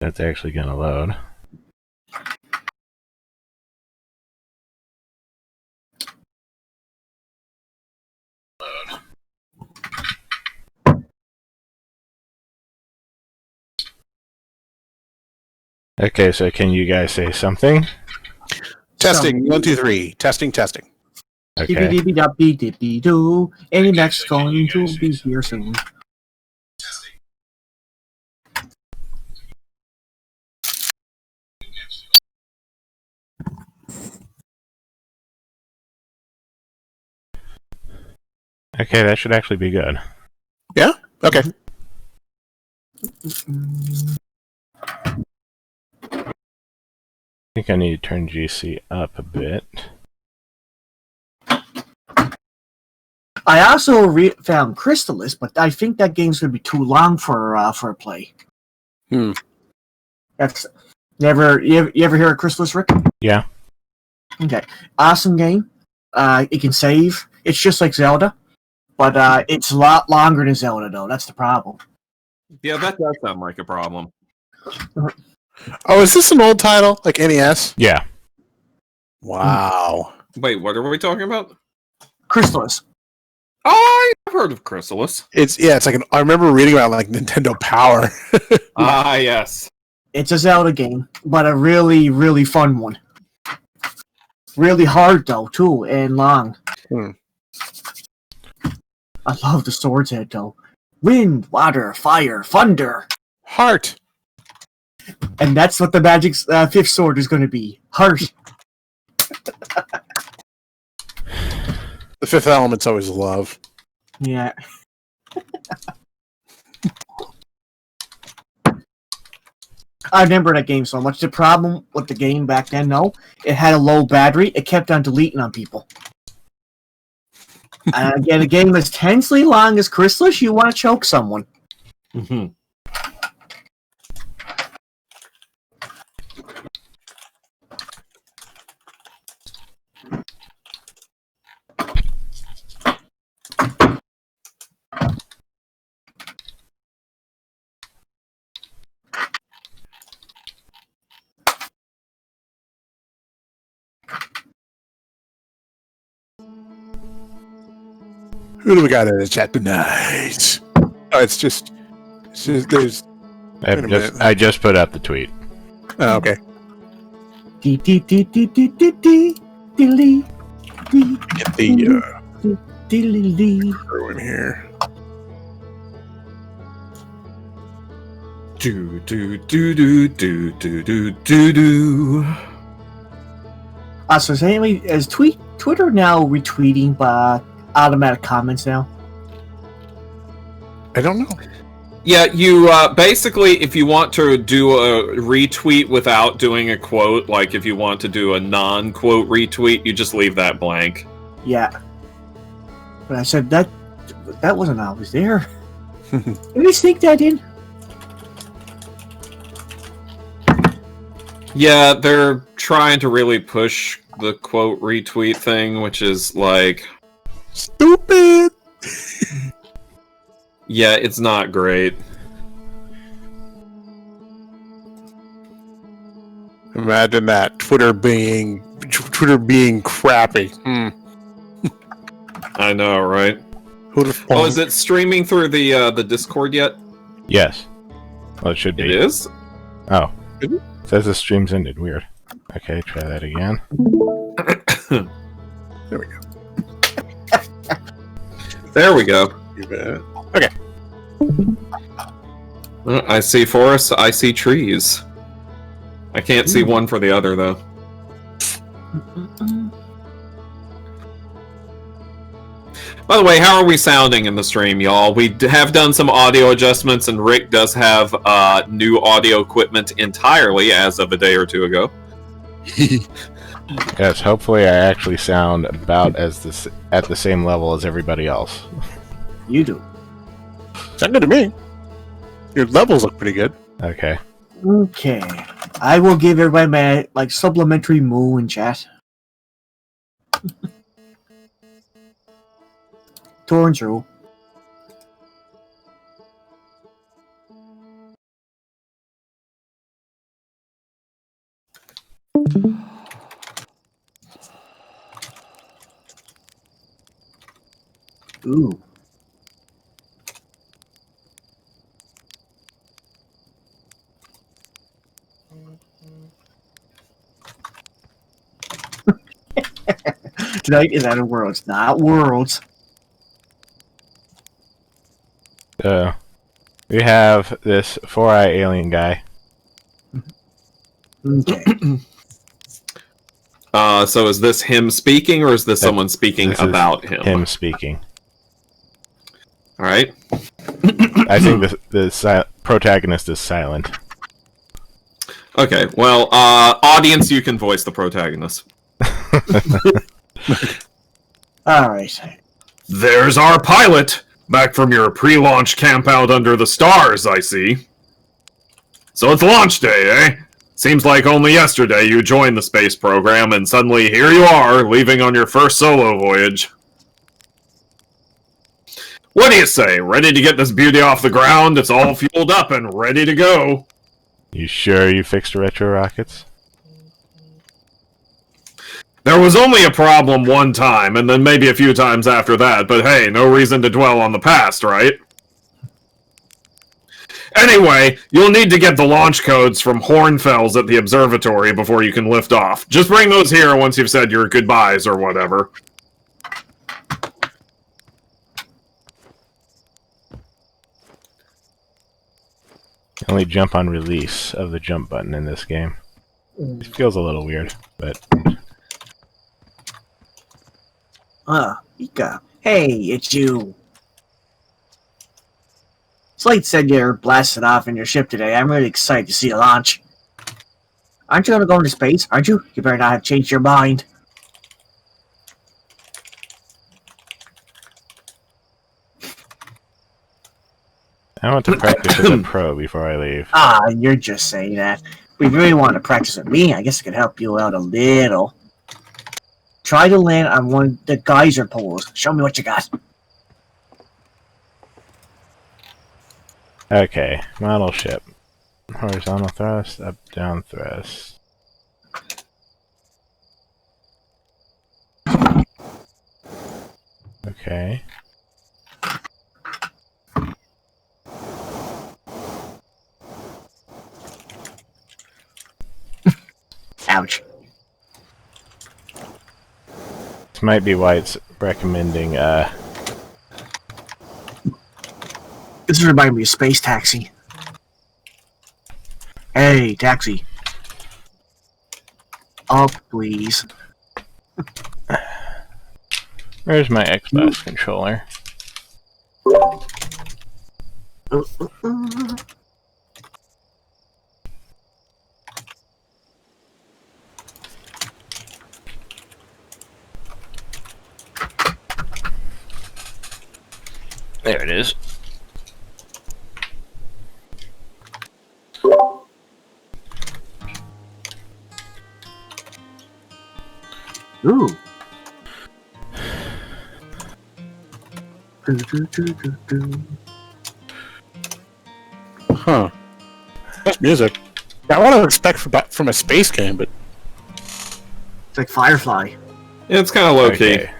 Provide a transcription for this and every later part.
That's actually going to load. Okay, so can you guys say something? Testing, 1, 2, 3. Testing. Okay. Dippy-dippy-doo. Any next going to be here soon. Okay, that should actually be good. Yeah? Okay. I think I need to turn GC up a bit. I also found Chrysalis, but I think that game's going to be too long for a play. That's never. You ever hear of Chrysalis, Rick? Yeah. Okay, awesome game. It can save. It's just like Zelda, but it's a lot longer than Zelda, though. That's the problem. Yeah, that does sound like a problem. Oh, is this an old title? Like NES? Yeah. Wow. Wait, what are we talking about? Chrysalis. Oh, I've heard of Chrysalis. It's like I remember reading about like Nintendo Power. Ah, yes. It's a Zelda game, but a really, really fun one. Really hard, though, too, and long. I love the sword's head, though. Wind, water, fire, thunder. Heart. And that's what the Magic's fifth sword is going to be. Heart. The fifth element's always love. Yeah. I remember that game so much. The problem with the game back then, though, it had a low battery. It kept on deleting on people. And again, a game as tensely long as Chrysalis, you want to choke someone. Mm-hmm. Who do we got in the chat tonight? Oh, it's just there's. I just put out the tweet. Oh, okay. Get the crew in here. Do do do do do do do do do. So is Twitter now retweeting automatic comments now? I don't know. Yeah, you basically, if you want to do a retweet without doing a quote, like if you want to do a non-quote retweet, you just leave that blank. Yeah. But I said that wasn't always there. Did we sneak that in? Yeah, they're trying to really push the quote retweet thing, which is like... Stupid! Yeah, it's not great. Imagine that. Twitter being crappy. I know, right? Oh, is it streaming through the Discord yet? Yes. Well, it should be. It is? Oh. It says the stream's ended. Weird. Okay, try that again. There we go. There we go. You bet. Okay. I see forests, I see trees. I can't see one for the other, though. By the way, how are we sounding in the stream, y'all? We have done some audio adjustments, and Rick does have new audio equipment entirely as of a day or two ago. Yes, hopefully I actually sound about as at the same level as everybody else. You do. Sound good to me. Your levels look pretty good. Okay. Okay. I will give everybody my supplementary moo in chat. Torn through. Ooh. Tonight is out of Worlds, not Worlds. So, we have this four-eye alien guy. Okay. So is this him speaking, or is this someone speaking This is about him? Him speaking. All right. I think the protagonist is silent. Okay. Well, audience, you can voice the protagonist. Alright. There's our pilot! Back from your pre-launch camp out under the stars, I see. So it's launch day, eh? Seems like only yesterday you joined the space program, and suddenly here you are, leaving on your first solo voyage. What do you say? Ready to get this beauty off the ground? It's all fueled up and ready to go. You sure you fixed retro rockets? There was only a problem one time, and then maybe a few times after that, but hey, no reason to dwell on the past, right? Anyway, you'll need to get the launch codes from Hornfels at the observatory before you can lift off. Just bring those here once you've said your goodbyes or whatever. Only jump on release of the jump button in this game. It feels a little weird, but... Mika. Hey, it's you. Slate said you're blasted off in your ship today. I'm really excited to see you launch. Aren't you going to go into space, aren't you? You better not have changed your mind. I want to practice with a pro before I leave. You're just saying that. If you really want to practice with me, I guess I could help you out a little. Try to land on one of the geyser poles. Show me what you got. Okay, model ship. Horizontal thrust, up, down thrust. Okay. Ouch. This might be why it's recommending, This is reminding me of Space Taxi. Hey, taxi. Up, please. where's my Xbox controller? There it is. Ooh. Huh. That's music. I want to expect from a space game, but It's like Firefly. Yeah, it's kind of low-key. Okay.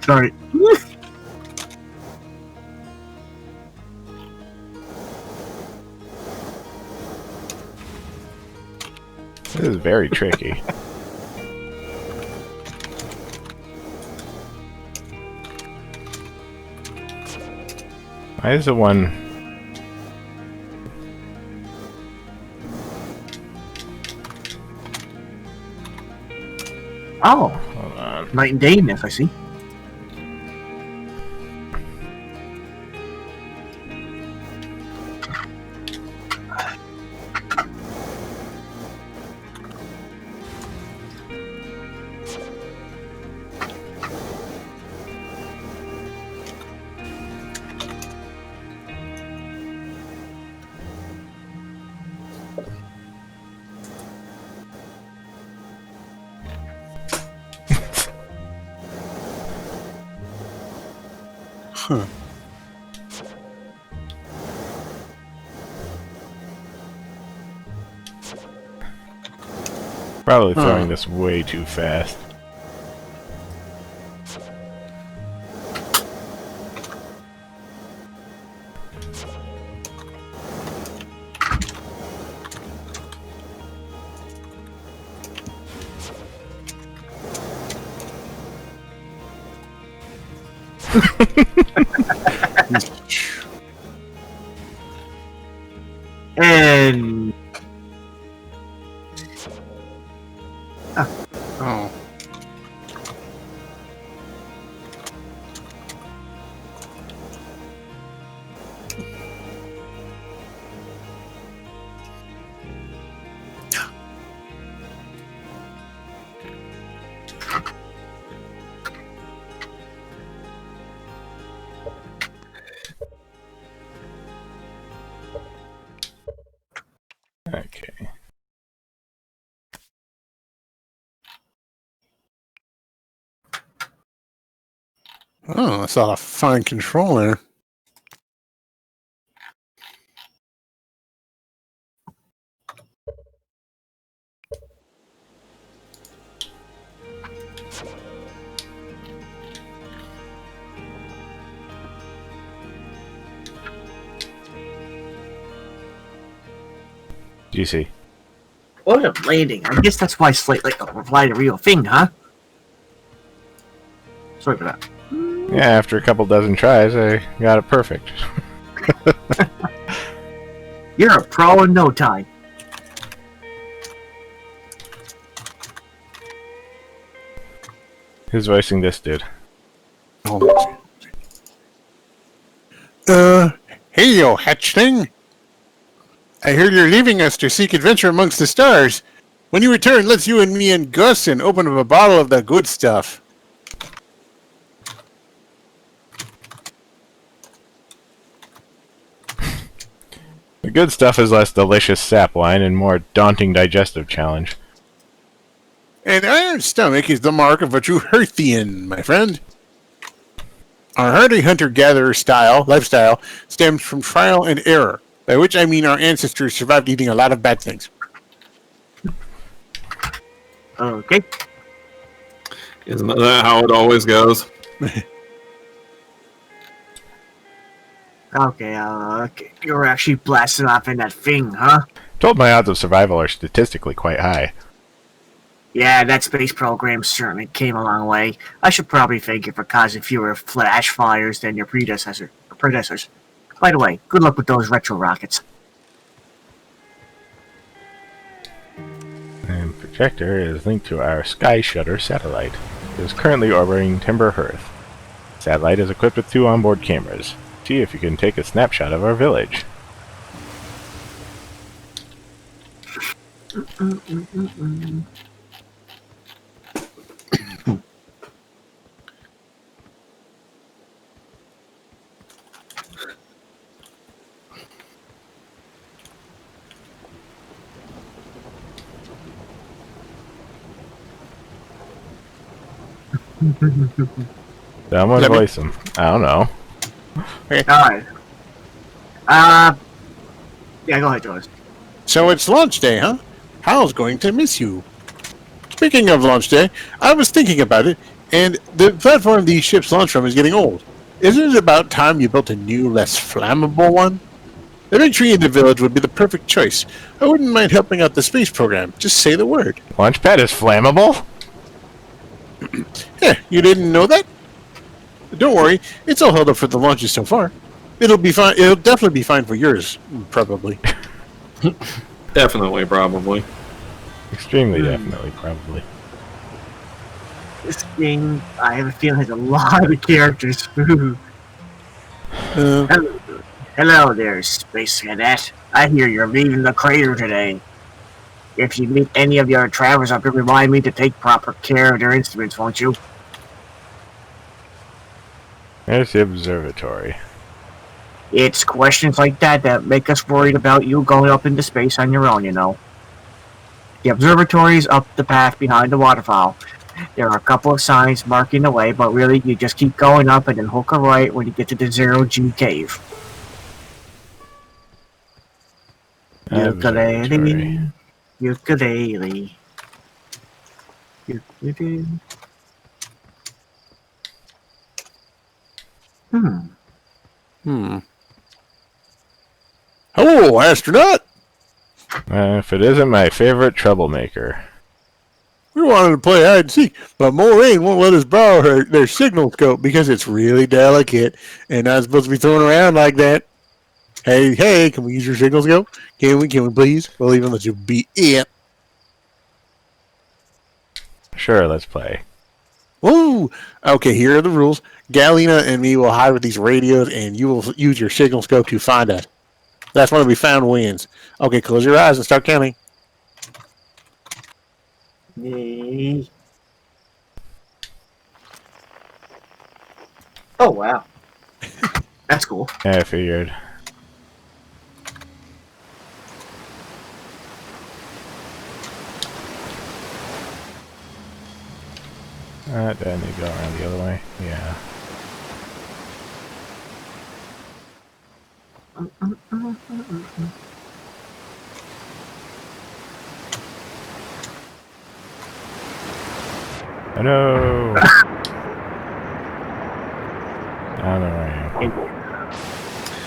Sorry. This is very tricky. Why is it one... Oh, Hold on. night and day myth, I see. Huh. Probably throwing this way too fast. And Oh. Okay. Oh, that's a fine control there. GC. what a landing. I guess that's why Slate like replied a real thing, huh? Sorry for that. Yeah, after a couple dozen tries, I got it perfect. You're a pro in no time. Who's voicing this dude? Oh. Hey, yo, hatchling. I heard you're leaving us to seek adventure amongst the stars. When you return, let's you and me and Gustin open up a bottle of the good stuff. The good stuff is less delicious sap wine and more daunting digestive challenge. An iron stomach is the mark of a true Hearthian, my friend. Our hardy hunter-gatherer lifestyle stems from trial and error, by which I mean our ancestors survived eating a lot of bad things. Okay. Isn't that how it always goes? Okay, you're actually blasting off in that thing, huh? Told my odds of survival are statistically quite high. Yeah, that space program certainly came a long way. I should probably thank you for causing fewer flash fires than your predecessors. By the way, good luck with those retro rockets. And projector is linked to our Sky Shutter satellite. It is currently orbiting Timber Hearth. Satellite is equipped with 2 onboard cameras. See if you can take a snapshot of our village. Someone Let me- voice him. I don't know. Alright. Yeah, go ahead, Joyce. So it's launch day, huh? Hal's going to miss you. Speaking of launch day, I was thinking about it, and the platform these ships launch from is getting old. Isn't it about time you built a new, less flammable one? The big tree in the village would be the perfect choice. I wouldn't mind helping out the space program. Just say the word. Launchpad is flammable? Yeah, you didn't know that? Don't worry, it's all held up for the launches so far. It'll be fine. It'll definitely be fine for yours, probably. Definitely, probably. Extremely definitely, probably. This game, I have a feeling, has a lot of characters. Uh, Hello there, Space Cadet. I hear you're leaving the crater today. If you meet any of your travelers up here, remind me to take proper care of their instruments, won't you? There's the observatory. It's questions like that make us worried about you going up into space on your own, you know. The observatory's up the path behind the waterfall. There are a couple of signs marking the way, but really you just keep going up and then hook a right when you get to the 0G cave. Observatory. Ukulele. Ukulele. Ukulele. Hello, astronaut. If it isn't my favorite troublemaker. We wanted to play hide and seek, but Maureen won't let us borrow their signal scope because it's really delicate and not supposed to be thrown around like that. Hey, can we use your signal scope? Can we please? We'll even let you be it. Sure, let's play. Woo! Okay, here are the rules. Galena and me will hide with these radios, and you will use your signal scope to find us. That's when we found wins. Okay, close your eyes and start counting. Yay. Oh, wow. That's cool. Yeah, I figured. Do I need to go around the other way? Yeah. Oh no! I don't know where I am.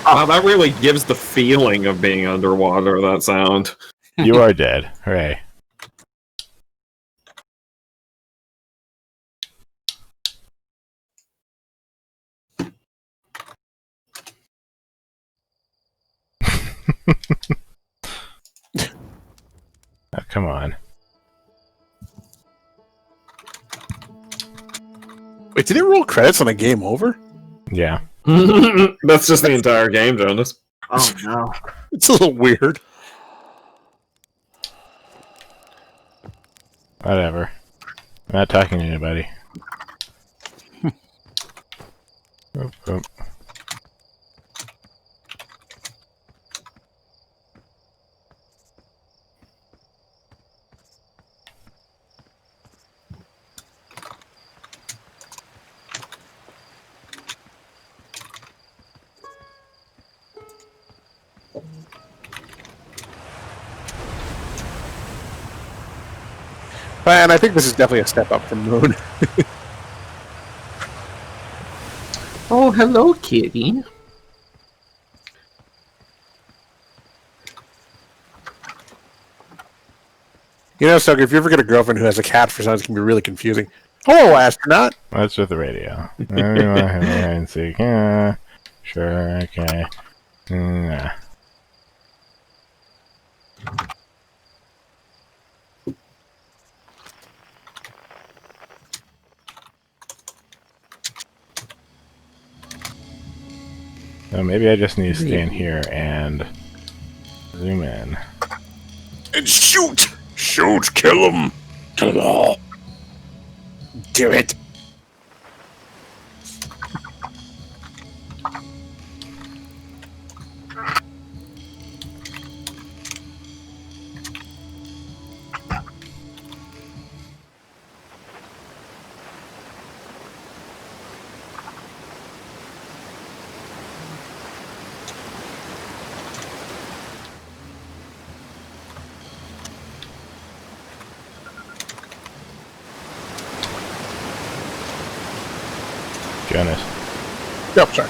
Wow, that really gives the feeling of being underwater, that sound. You are dead. Hooray. Oh, come on. Wait, did it roll credits on a game over? Yeah. That's just the entire game, Jonas. Oh, no. It's a little weird. Whatever. I'm not talking to anybody. Oop, oop. Man, I think this is definitely a step up from Moon. Oh, hello, kitty. You know, Sucker, if you ever get a girlfriend who has a cat for something, it can be really confusing. Hello, astronaut. What's with the radio? And seek. Yeah. Sure, okay. Nah. So maybe I just need to stand here and zoom in. And shoot! Shoot, kill him! Do it. Jonas. Yep, sorry.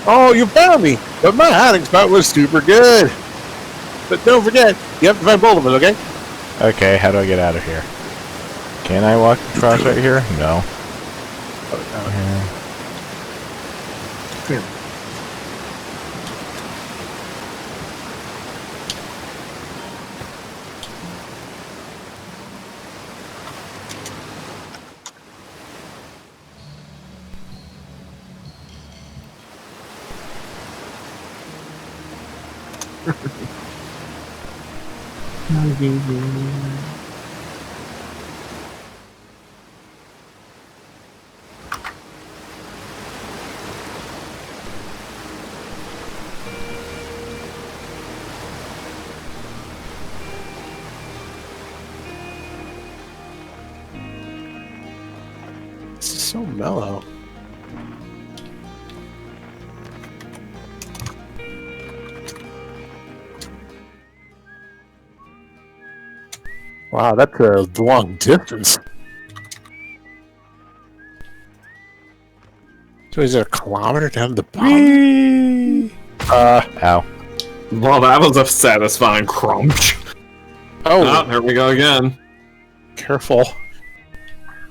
Oh, you found me! But my hiding spot was super good. But don't forget, you have to find both of us, okay? Okay, how do I get out of here? Can I walk across right here? No. so mellow. Wow, that's a long distance. So is it a kilometer down to the bottom? Whee! Ow. Well, that was a satisfying crunch. Oh, Here we go again. careful.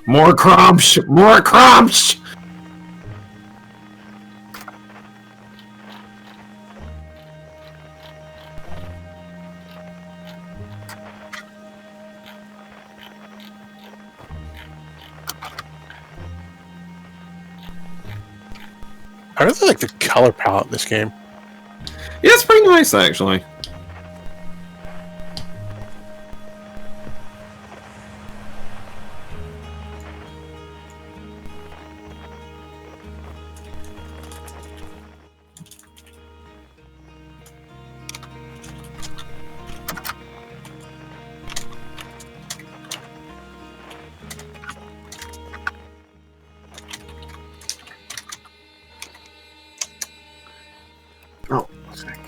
More crunch! More crunch! I really like the color palette in this game. Yeah, it's pretty nice, actually. Oh, one sec.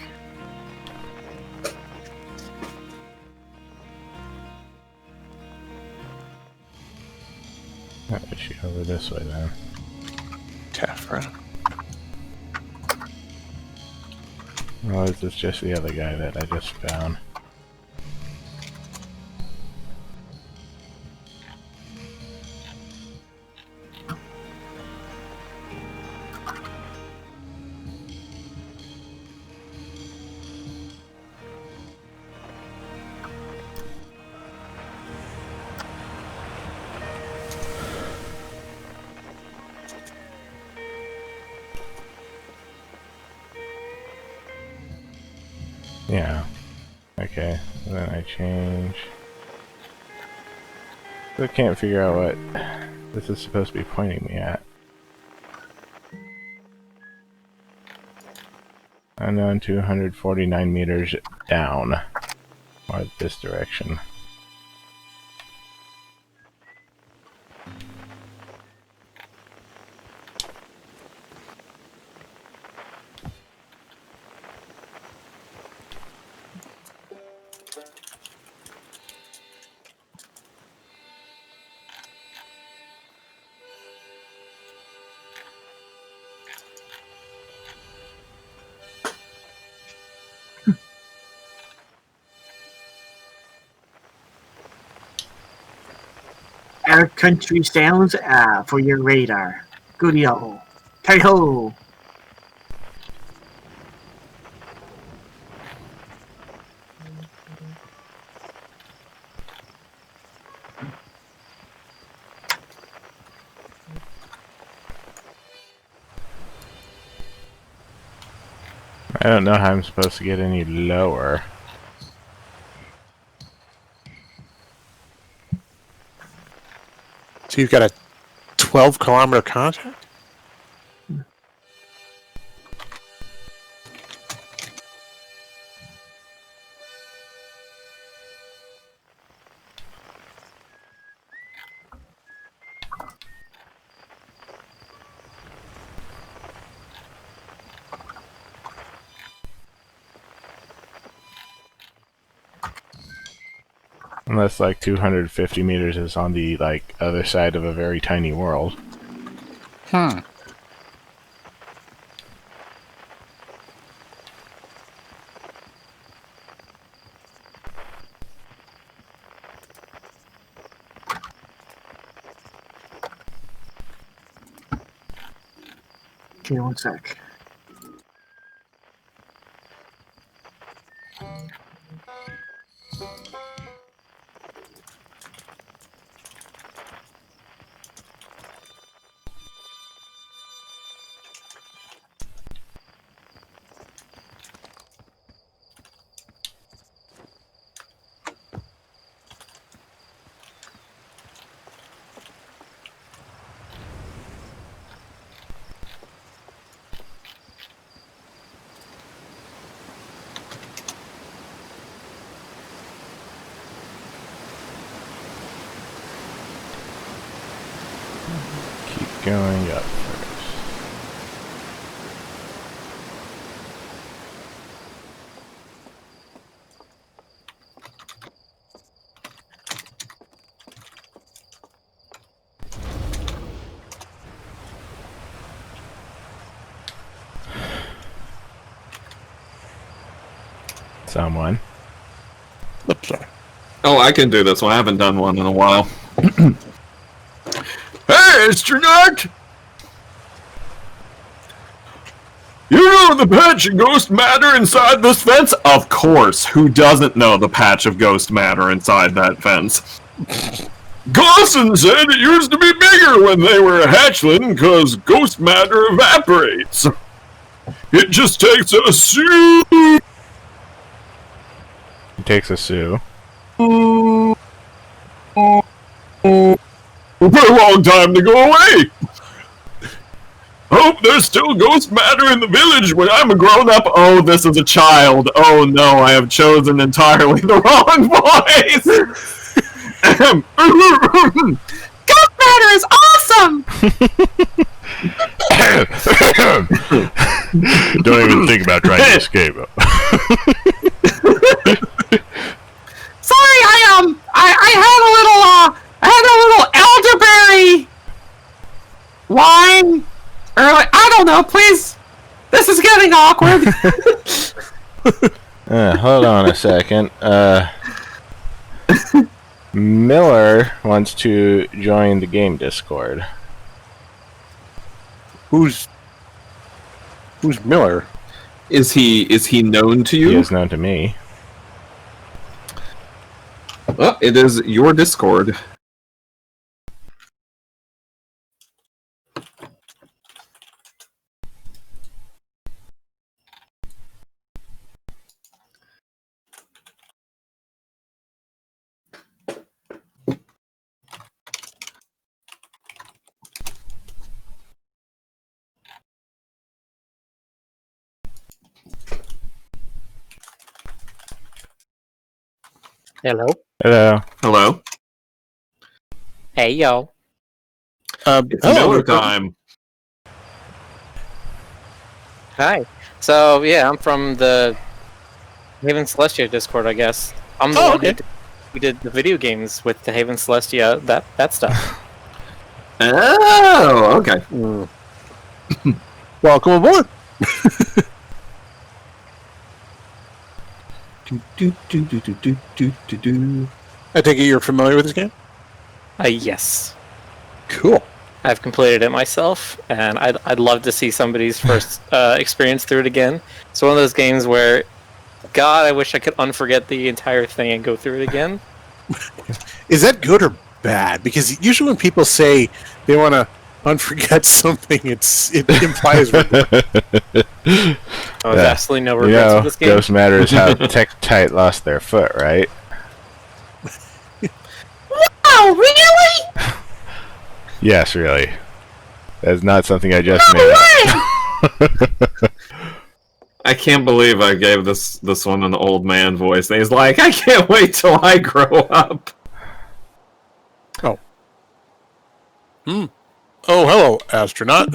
Is she over this way then? Tafra. Or is this just the other guy that I just found? Yeah. Okay. And then I change. I can't figure out what this is supposed to be pointing me at. Unknown 249 meters down. Or this direction. Our country sounds for your radar. Goody-o. Hey-ho! I don't know how I'm supposed to get any lower. So you've got a 12-kilometer contact? Unless like 250 meters is on the like other side of a very tiny world. Hmm. Okay, one sec. going up first? Someone. Oops, sorry. Oh, I can do this one. I haven't done one in a while. Hey, astronaut! You know the patch of ghost matter inside this fence? Of course. Who doesn't know the patch of ghost matter inside that fence? Glosson said it used to be bigger when they were a hatchling because ghost matter evaporates. It just takes a suit. It takes a Sue. For a long time to go away. Hope there's still ghost matter in the village when I'm a grown-up. Oh, this is a child. Oh no, I have chosen entirely the wrong voice. Ghost matter is awesome! Don't even think about trying to escape. Sorry, I had a little elderberry wine. Or I don't know, please. This is getting awkward. Hold on a second. Miller wants to join the game Discord. Who's Miller? Is he known to He you? is known to me. Well, it is your Discord. Hello. Hello. Hello. Hey, yo. It's hello, Miller Griffin. time. Hi. So, yeah, I'm from the Haven Celestia Discord, I guess. I'm the Oh, one okay. who did the video games with the Haven Celestia, that stuff. Oh, okay. Welcome aboard. I take it you're familiar with this game? Yes. Cool. I've completed it myself, and I'd love to see somebody's first experience through it again. It's one of those games where, God, I wish I could unforget the entire thing and go through it again. Is that good or bad? Because usually when people say they want to unforget something, it implies regret. There's absolutely no You regrets know, with this game. Ghost Matter is how Tektite lost their foot, right? Oh, really? Yes, really. That's not something I just made up. I can't believe I gave this one an old man voice. And he's like, I can't wait till I grow up. Oh. Oh, hello, astronaut.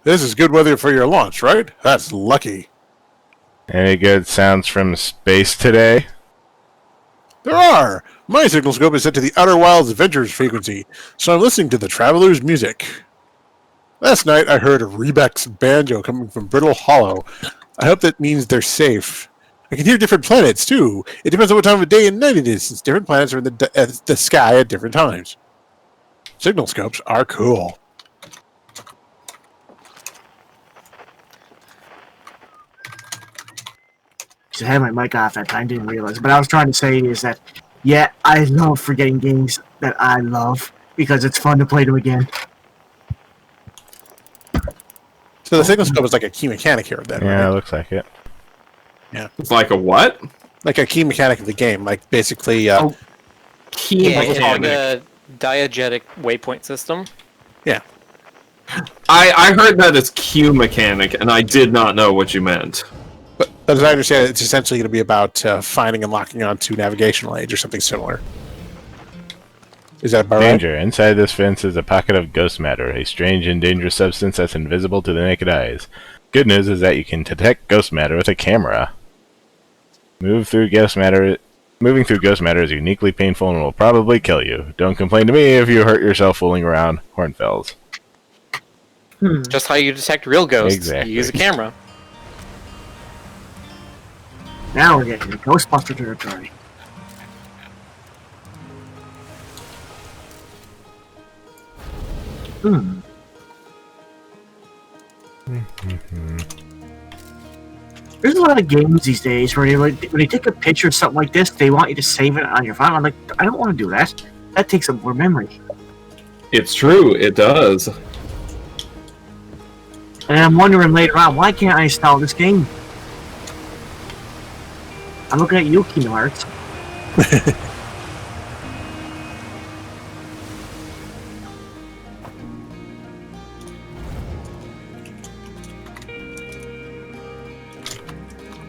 This is good weather for your launch, right? That's lucky. Any good sounds from space today? There are. My signal scope is set to the Outer Wilds Adventures frequency, so I'm listening to the Traveler's music. Last night I heard a Rebec's banjo coming from Brittle Hollow. I hope that means they're safe. I can hear different planets, too. It depends on what time of day and night it is, since different planets are in the sky at different times. Signal scopes are cool. I had my mic off that time, didn't realize. But I was trying to say is that, yeah, I love forgetting games that I love because it's fun to play them again. So the signal scope is like a key mechanic here, then, Yeah, right? it looks like it. It's like a what? Like a key mechanic of the game, like basically. Key Yeah, it's like mechanic. a diegetic waypoint system. Yeah. I heard that as Q mechanic, and I did not know what you meant. But as I understand it, it's essentially going to be about finding and locking onto navigational aids or something similar. Is that about right? Danger. Inside this fence is a pocket of ghost matter, a strange and dangerous substance that's invisible to the naked eyes. Good news is that you can detect ghost matter with a camera. Moving through ghost matter is uniquely painful and will probably kill you. Don't complain to me if you hurt yourself fooling around, Hornfells. Just how you detect real ghosts. Exactly. You use a camera. Now we're getting to Ghostbuster territory. There's a lot of games these days where when they take a picture of something like this, they want you to save it on your phone. I'm like, I don't want to do that. That takes up more memory. It's true, it does. And I'm wondering later on, why can't I install this game? I'm looking at you, Kingdom Hearts.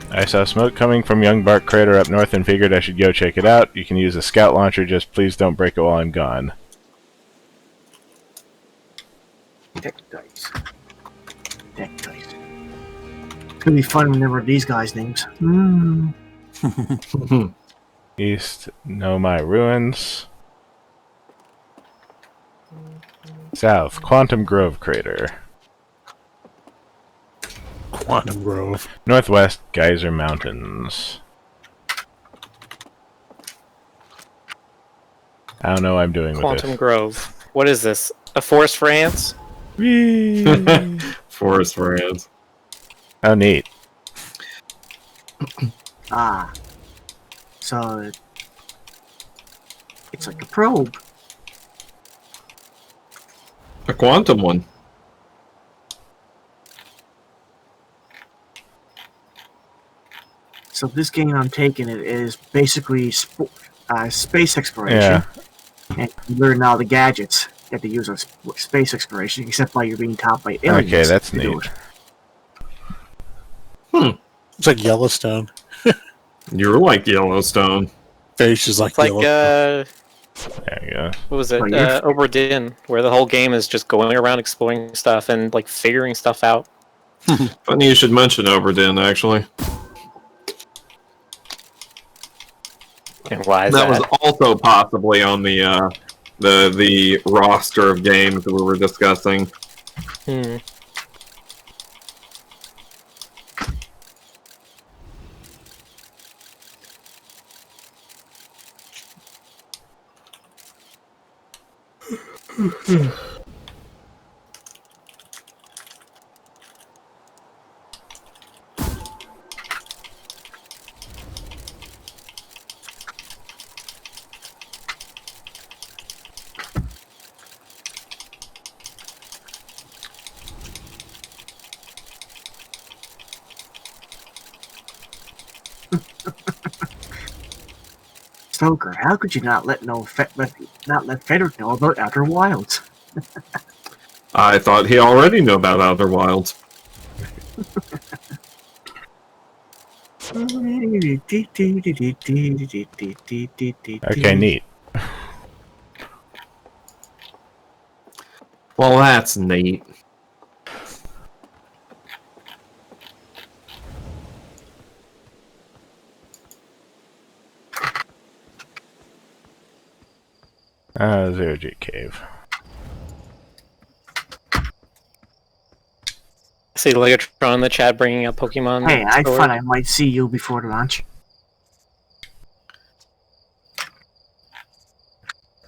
I saw smoke coming from Young Bark Crater up north and figured I should go check it out. You can use a scout launcher, just please don't break it while I'm gone. Deck dice. Deck dice. It's gonna be fun whenever these guys' names. East, Nomai Ruins. South, Quantum Grove Crater. Quantum Grove. Northwest, Geyser Mountains. I don't know what I'm doing with Quantum this. Grove. What is this? A forest for ants? Whee! Forest for ants. How neat. Ah. So it's like a probe. A quantum one. So this game I'm taking it is basically space exploration. Yeah. And you learn all the gadgets that they use on space exploration, except while you're being taught by aliens. Okay, that's to do neat. it. It's like Yellowstone. You're like Yellowstone. Fish is like It's like, Yellowstone. There you go. what was it? Oh, yeah. Obra Dinn, where the whole game is just going around exploring stuff and, like, figuring stuff out. Funny you should mention Overdin, actually. And why is That that? was also possibly on the roster of games that we were discussing. Hmm. Stoker, how could you not let Frederick know about Outer Wilds? I thought he already knew about Outer Wilds. Okay, neat. Well, that's neat. Zero G Cave. See Legatron in the chat bringing up Pokemon. Hey, I story. thought I might see you before the launch.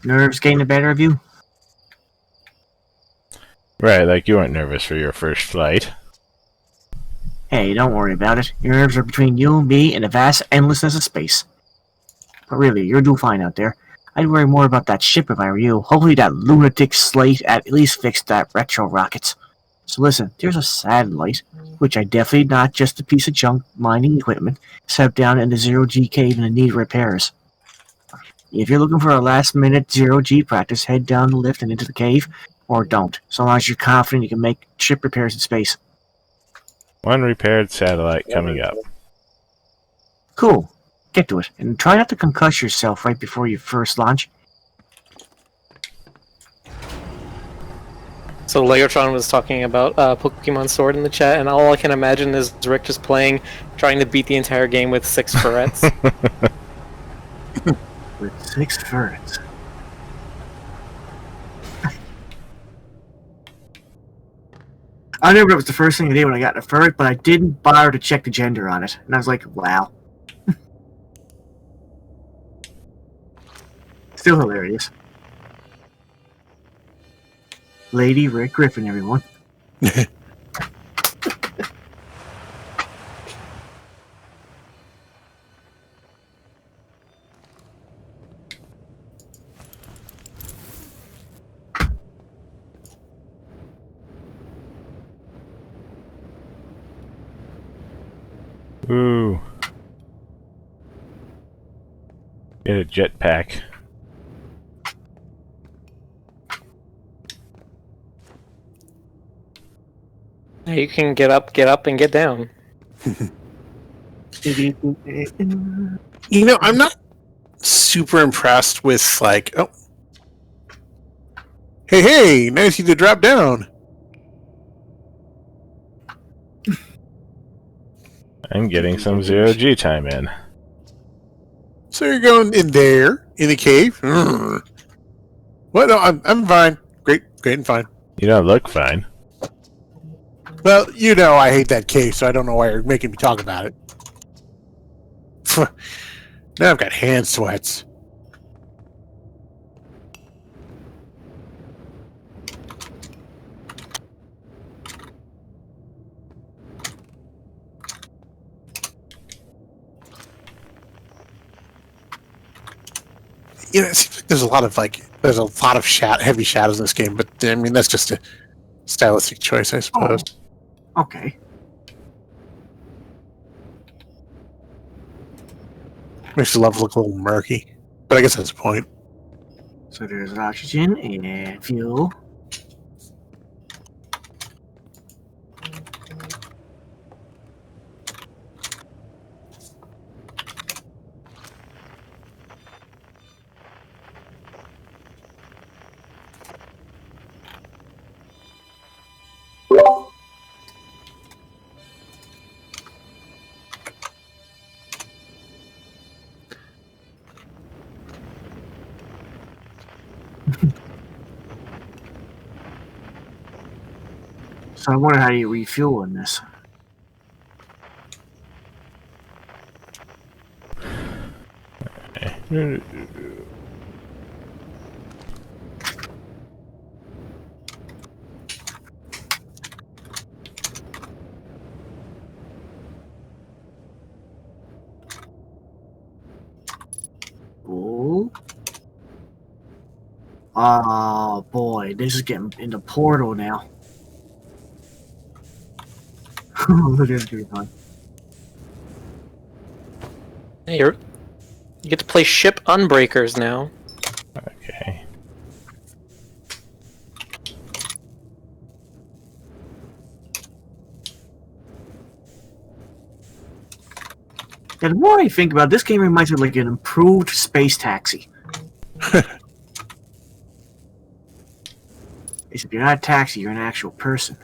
Nerves getting the better of you? Right, like you weren't nervous for your first flight. Hey, don't worry about it. Your nerves are between you, me, and the vast endlessness of space. But really, you're doing fine out there. I'd worry more about that ship if I were you. Hopefully that lunatic Slate at least fixed that retro rockets. So listen, there's a satellite, which I definitely not just a piece of junk mining equipment, set down in the zero-G cave and in need of repairs. If you're looking for a last-minute zero-G practice, head down the lift and into the cave, or don't, so long as you're confident you can make ship repairs in space. One repaired satellite coming up. Cool. Get to it, and try not to concuss yourself right before your first launch. So Leotron was talking about Pokemon Sword in the chat, and all I can imagine is Rick just playing, trying to beat the entire game with 6 ferrets. With 6 ferrets. I remember it was the first thing I did when I got a ferret, but I didn't bother to check the gender on it. And I was like, wow. Still hilarious. Lady Rick Griffin, everyone. Ooh. Get a jetpack. You can get up, and get down. You know, I'm not super impressed with, like, oh. Hey, nice you to drop down. I'm getting some zero-G time in. So you're going in there, in the cave? What? No, I'm fine. Great and fine. You don't look fine. Well, you know I hate that cave, so I don't know why you're making me talk about it. Now I've got hand sweats. You know, it seems like there's a lot of heavy shadows in this game, but I mean that's just a stylistic choice, I suppose. Oh, okay. Makes the level look a little murky, but I guess that's the point. So there's oxygen and fuel. So I wonder how you refuel in this. Ooh. Oh boy, this is getting into Portal now. This is gonna be fun. Hey, you get to play ship Unbreakers now. Okay. And the more I think about it, this game reminds me of like an improved Space Taxi. Except you're not a taxi, you're an actual person.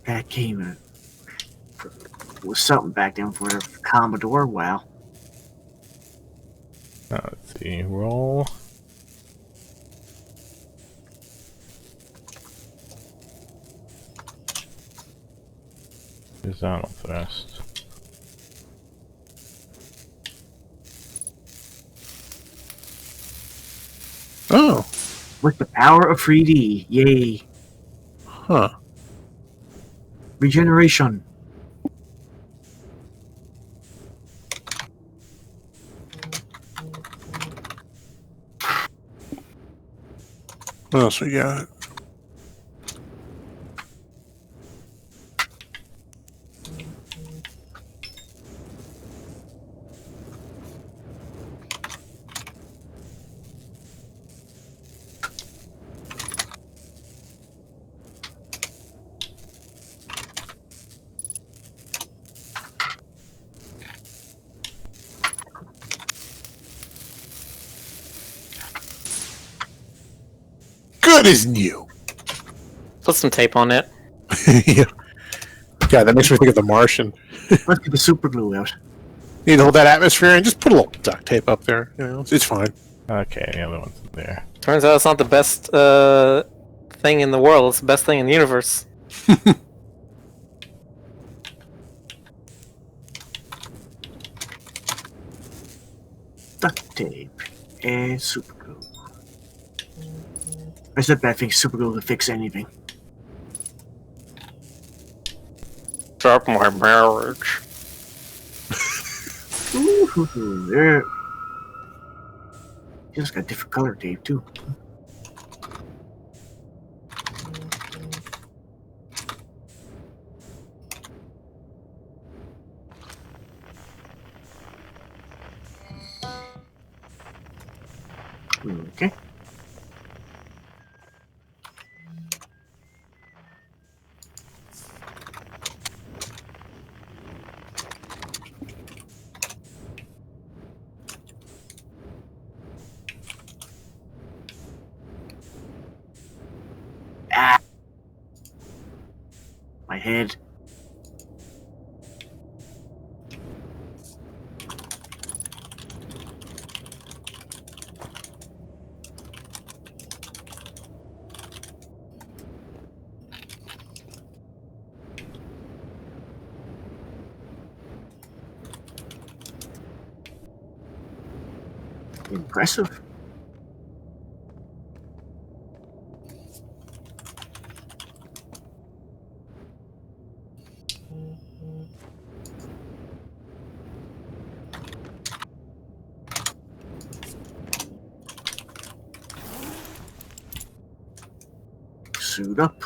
That game was something back then for the Commodore. Wow. Let's see. Roll. Horizontal thrust. Oh, With the power of 3D, yay. huh. Regeneration. What else we got? What is new? Put some tape on it. Yeah. God, that makes me think of The Martian. Let's get the super glue out. You need to hold that atmosphere and just put a little duct tape up there. You know, it's fine. Okay, the other one's there. Turns out it's not the best thing in the world. It's the best thing in the universe. Duct tape and super glue. I said bad thing super glue to fix anything. Stop my marriage. Ooh, there. You just got different color tape too. Okay. Ah. My head. Impressive. Suit up.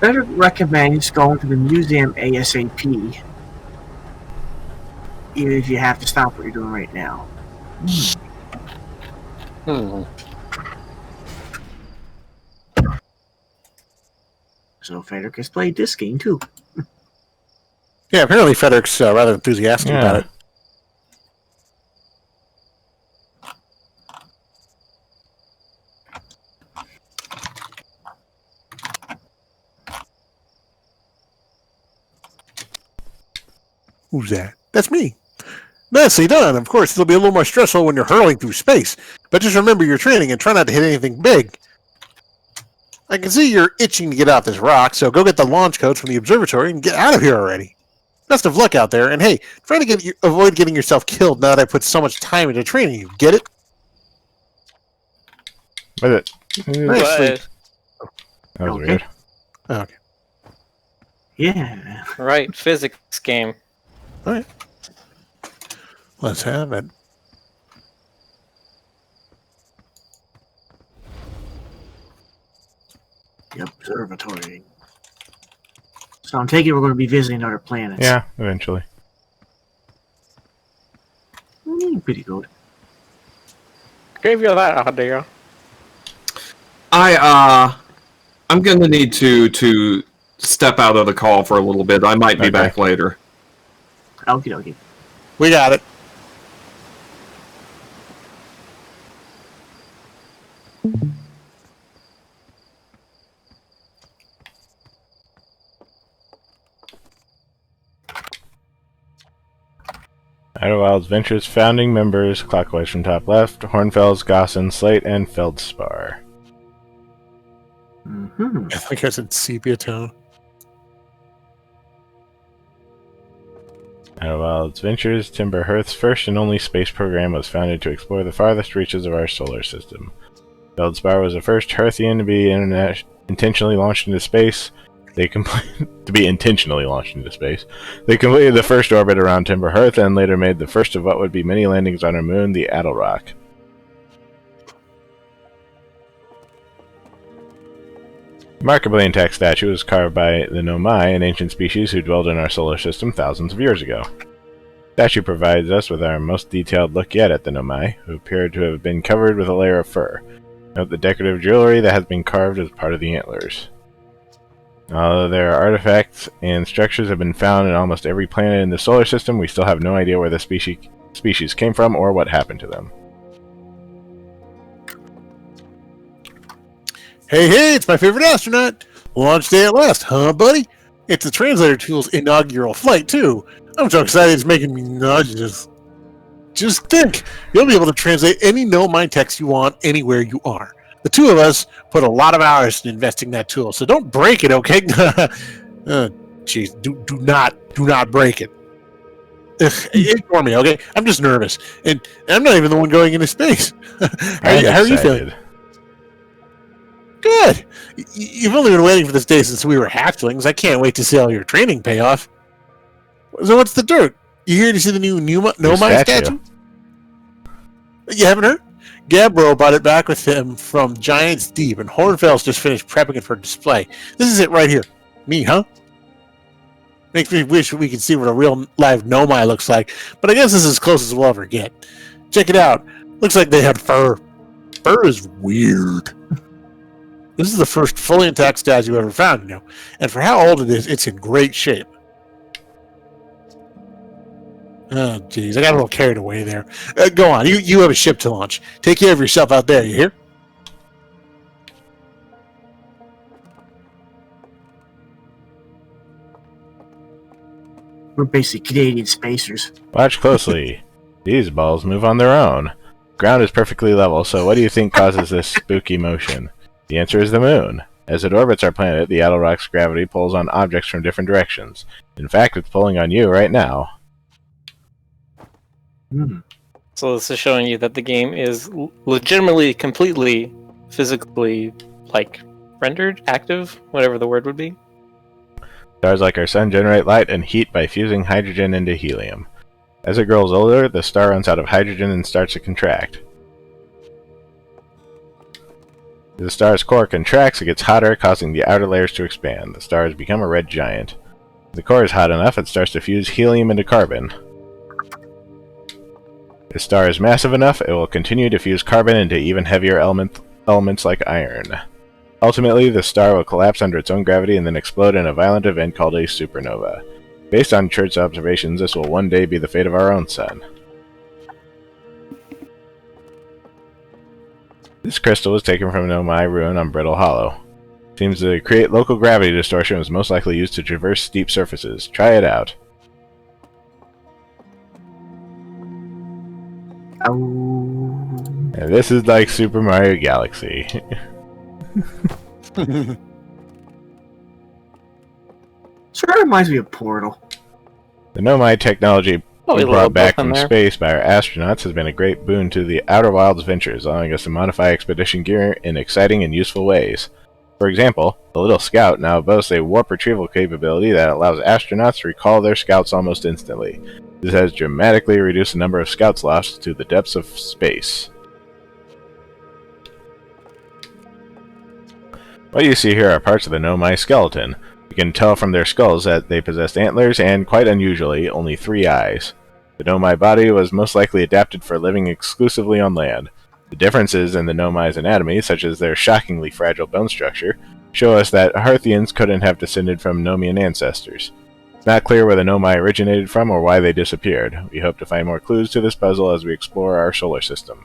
Better recommend going to the museum ASAP, even if you have to stop what you're doing right now. So Frederick has played this game too. Yeah, apparently Frederick's rather enthusiastic about it. Who's that? That's me. Nicely done. Of course, it'll be a little more stressful when you're hurling through space, but just remember your training and try not to hit anything big. I can see you're itching to get off this rock, so go get the launch codes from the observatory and get out of here already. Best of luck out there, and hey, try to avoid getting yourself killed now that I put so much time into training you. Get it? What is it? Nicely. That was Okay. weird. Okay. Yeah. Right, physics game. All right. Let's have it. The observatory. So I'm taking we're going to be visiting other planets. Yeah, eventually. Pretty good. Gave you that idea. I'm gonna need to step out of the call for a little bit. I might be Okay. back later. Okie dokie. We got it. Idlewild's Ventures founding members, clockwise from top left, Hornfels, Gossen, Slate, and Feldspar. Mm-hmm. I think I said sepia tone. Idlewild's Ventures, Timber Hearth's first and only space program was founded to explore the farthest reaches of our solar system. Feldspar was the first Hearthian to be intentionally launched into space. They completed the first orbit around Timber Hearth and later made the first of what would be many landings on our moon, the Adelrock. Remarkably intact statue was carved by the Nomai, an ancient species who dwelled in our solar system thousands of years ago. The statue provides us with our most detailed look yet at the Nomai, who appeared to have been covered with a layer of fur. Note the decorative jewelry that has been carved as part of the antlers. Although there are artifacts and structures have been found in almost every planet in the solar system, we still have no idea where the species came from or what happened to them. Hey, it's my favorite astronaut. Launch day at last, huh, buddy? It's the translator tool's inaugural flight, too. I'm so excited it's making me nauseous. Just think, you'll be able to translate any no-mind text you want anywhere you are. The two of us put a lot of hours in investing that tool, so don't break it, okay? Jeez, do not break it. Ugh, ignore me, okay? I'm just nervous, and I'm not even the one going into space. How are you feeling? Good. You've only been waiting for this day since we were hatchlings. I can't wait to see all your training pay off. So what's the dirt? You here to see the new Nomai statue? You haven't heard? Gabbro brought it back with him from Giant's Deep, and Hornfell's just finished prepping it for display. This is it right here. Me, huh? Makes me wish we could see what a real live Nomai looks like, but I guess this is as close as we'll ever get. Check it out. Looks like they have fur. Fur is weird. This is the first fully intact statue ever found, you know, and for how old it is, it's in great shape. Oh, jeez, I got a little carried away there. Go on, you have a ship to launch. Take care of yourself out there, you hear? We're basic Canadian spacers. Watch closely. These balls move on their own. Ground is perfectly level, so what do you think causes this spooky motion? The answer is the moon. As it orbits our planet, the Adelrock's gravity pulls on objects from different directions. In fact, it's pulling on you right now. So this is showing you that the game is legitimately, completely, physically, like, rendered, active, whatever the word would be. Stars like our sun generate light and heat by fusing hydrogen into helium. As it grows older, the star runs out of hydrogen and starts to contract. As the star's core contracts, it gets hotter, causing the outer layers to expand. The star has become a red giant. If the core is hot enough, it starts to fuse helium into carbon. If the star is massive enough, it will continue to fuse carbon into even heavier elements like iron. Ultimately, the star will collapse under its own gravity and then explode in a violent event called a supernova. Based on Church's observations, this will one day be the fate of our own sun. This crystal was taken from an Nomai ruin on Brittle Hollow. Seems to create local gravity distortion and was most likely used to traverse steep surfaces. Try it out. And this is like Super Mario Galaxy. Sort of reminds me of Portal. The Nomai technology Probably brought back from there. space by our astronauts has been a great boon to the Outer Wilds ventures, allowing us to modify expedition gear in exciting and useful ways. For example, the Little Scout now boasts a warp retrieval capability that allows astronauts to recall their scouts almost instantly. This has dramatically reduced the number of scouts lost to the depths of space. What you see here are parts of the Nomai skeleton. You can tell from their skulls that they possessed antlers and, quite unusually, only 3 eyes. The Nomai body was most likely adapted for living exclusively on land. The differences in the Nomai's anatomy, such as their shockingly fragile bone structure, show us that Hearthians couldn't have descended from Nomian ancestors. It's not clear where the Nomai originated from or why they disappeared. We hope to find more clues to this puzzle as we explore our solar system.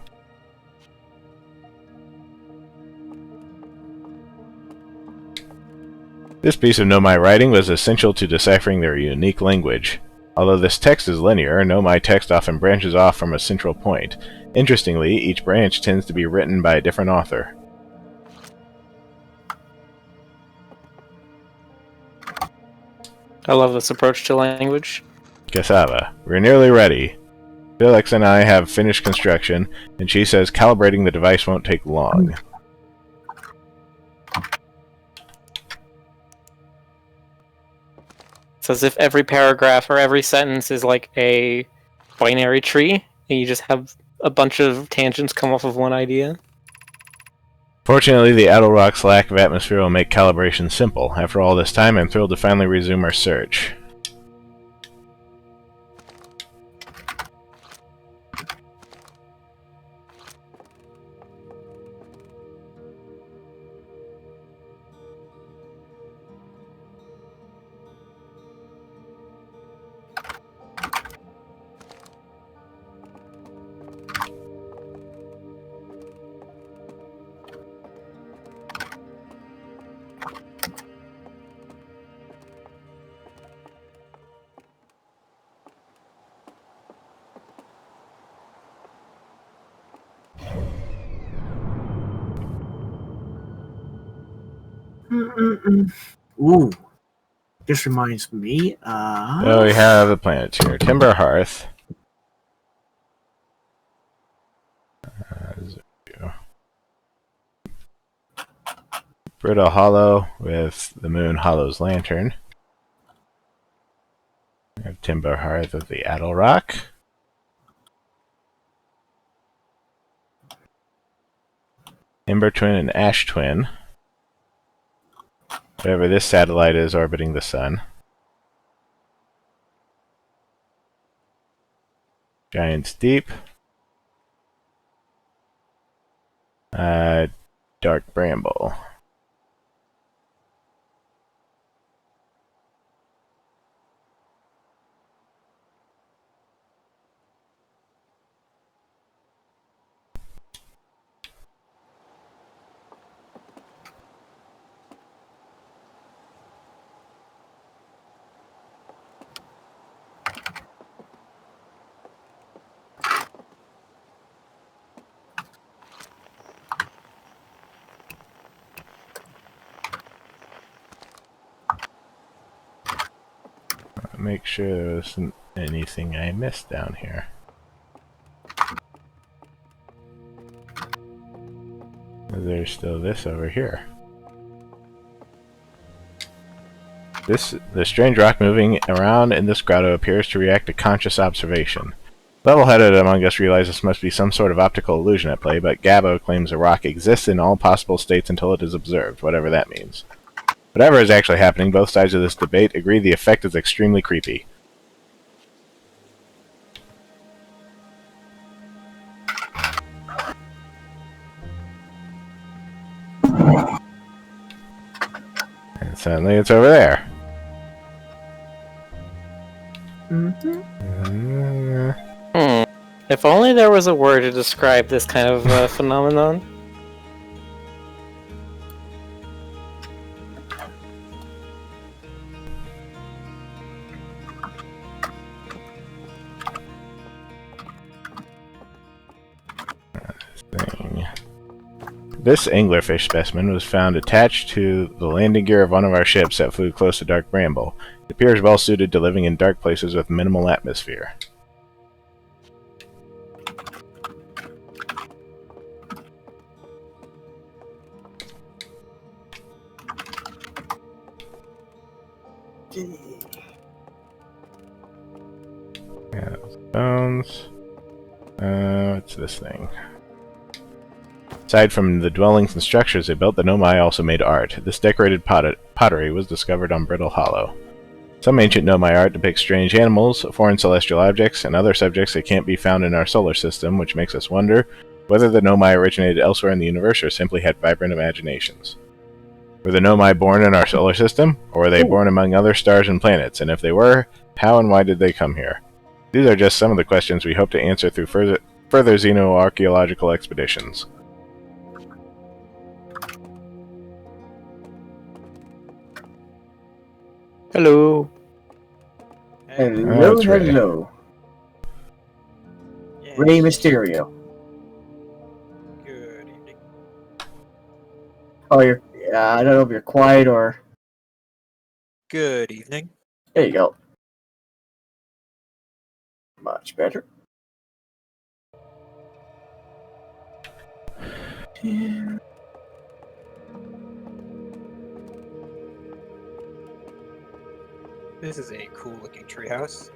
This piece of Nomai writing was essential to deciphering their unique language. Although this text is linear, Nomai text often branches off from a central point. Interestingly, each branch tends to be written by a different author. I love this approach to language. Cassava. We're nearly ready. Felix and I have finished construction, and she says calibrating the device won't take long. It's as if every paragraph or every sentence is like a binary tree, and you just have a bunch of tangents come off of one idea. Fortunately, the Adelrock's lack of atmosphere will make calibration simple. After all this time, I'm thrilled to finally resume our search. Ooh. This reminds me, So we have the planets here. Timber Hearth. Brittle Hollow with the Moon Hollow's Lantern. We have Timber Hearth of the Addle Rock. Ember Twin and Ash Twin. Whatever this satellite is orbiting the sun. Giant's Deep. Dark Bramble. Make sure there wasn't anything I missed down here. There's still this over here. The strange rock moving around in this grotto appears to react to conscious observation. Level-headed among us realize this must be some sort of optical illusion at play, but Gabo claims a rock exists in all possible states until it is observed, whatever that means. Whatever is actually happening, both sides of this debate agree the effect is extremely creepy. And suddenly it's over there. If only there was a word to describe this kind of phenomenon. This anglerfish specimen was found attached to the landing gear of one of our ships that flew close to Dark Bramble. It appears well suited to living in dark places with minimal atmosphere. Yeah, bones. What's this thing? Aside from the dwellings and structures they built, the Nomai also made art. This decorated pottery was discovered on Brittle Hollow. Some ancient Nomai art depicts strange animals, foreign celestial objects, and other subjects that can't be found in our solar system, which makes us wonder whether the Nomai originated elsewhere in the universe or simply had vibrant imaginations. Were the Nomai born in our solar system, or were they born among other stars and planets? And if they were, how and why did they come here? These are just some of the questions we hope to answer through further xenoarchaeological expeditions. Hello. Hello, That's right. hello. Rey Mysterio. Good evening. Oh, you're. I don't know if you're quiet or. Good evening. There you go. Much better. This is a cool looking treehouse.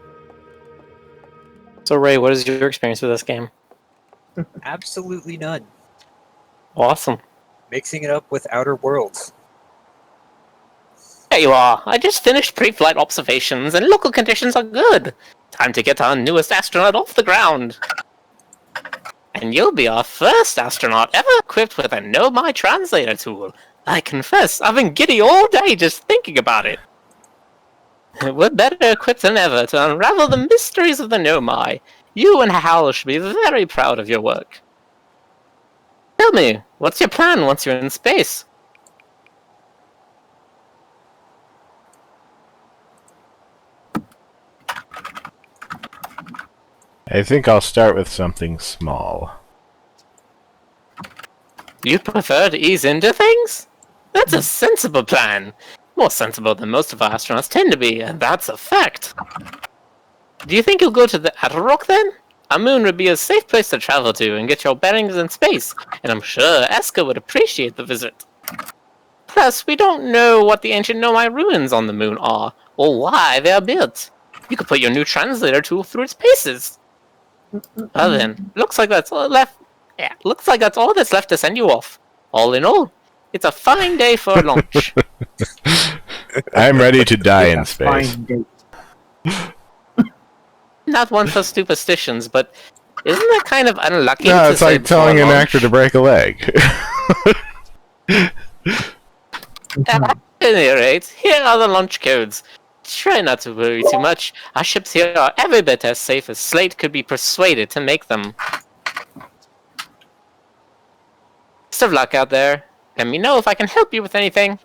So Ray, what is your experience with this game? Absolutely none. Awesome. Mixing it up with Outer Worlds. There you are. I just finished pre-flight observations and local conditions are good. Time to get our newest astronaut off the ground. And you'll be our first astronaut ever equipped with a Nomai translator tool. I confess, I've been giddy all day just thinking about it. We're better equipped than ever to unravel the mysteries of the Nomai. You and Hal should be very proud of your work. Tell me, what's your plan once you're in space? I think I'll start with something small. You prefer to ease into things? That's a sensible plan. More sensible than most of our astronauts tend to be, and that's a fact. Do you think you'll go to the outer rock then? A moon would be a safe place to travel to and get your bearings in space, and I'm sure Eska would appreciate the visit. Plus, we don't know what the ancient Nomai ruins on the moon are, or why they are built. You could put your new translator tool through its paces. Well then, looks like that's all left. Yeah, looks like that's all that's left to send you off. All in all, it's a fine day for a launch. I'm ready to die in space. Fine date. Not one for superstitions, but isn't that kind of unlucky? No, to it's say like telling before an launch? actor to break a leg. At any rate, here are the launch codes. Try not to worry too much. Our ships here are every bit as safe as Slate could be persuaded to make them. Best of luck out there. Let me know if I can help you with anything.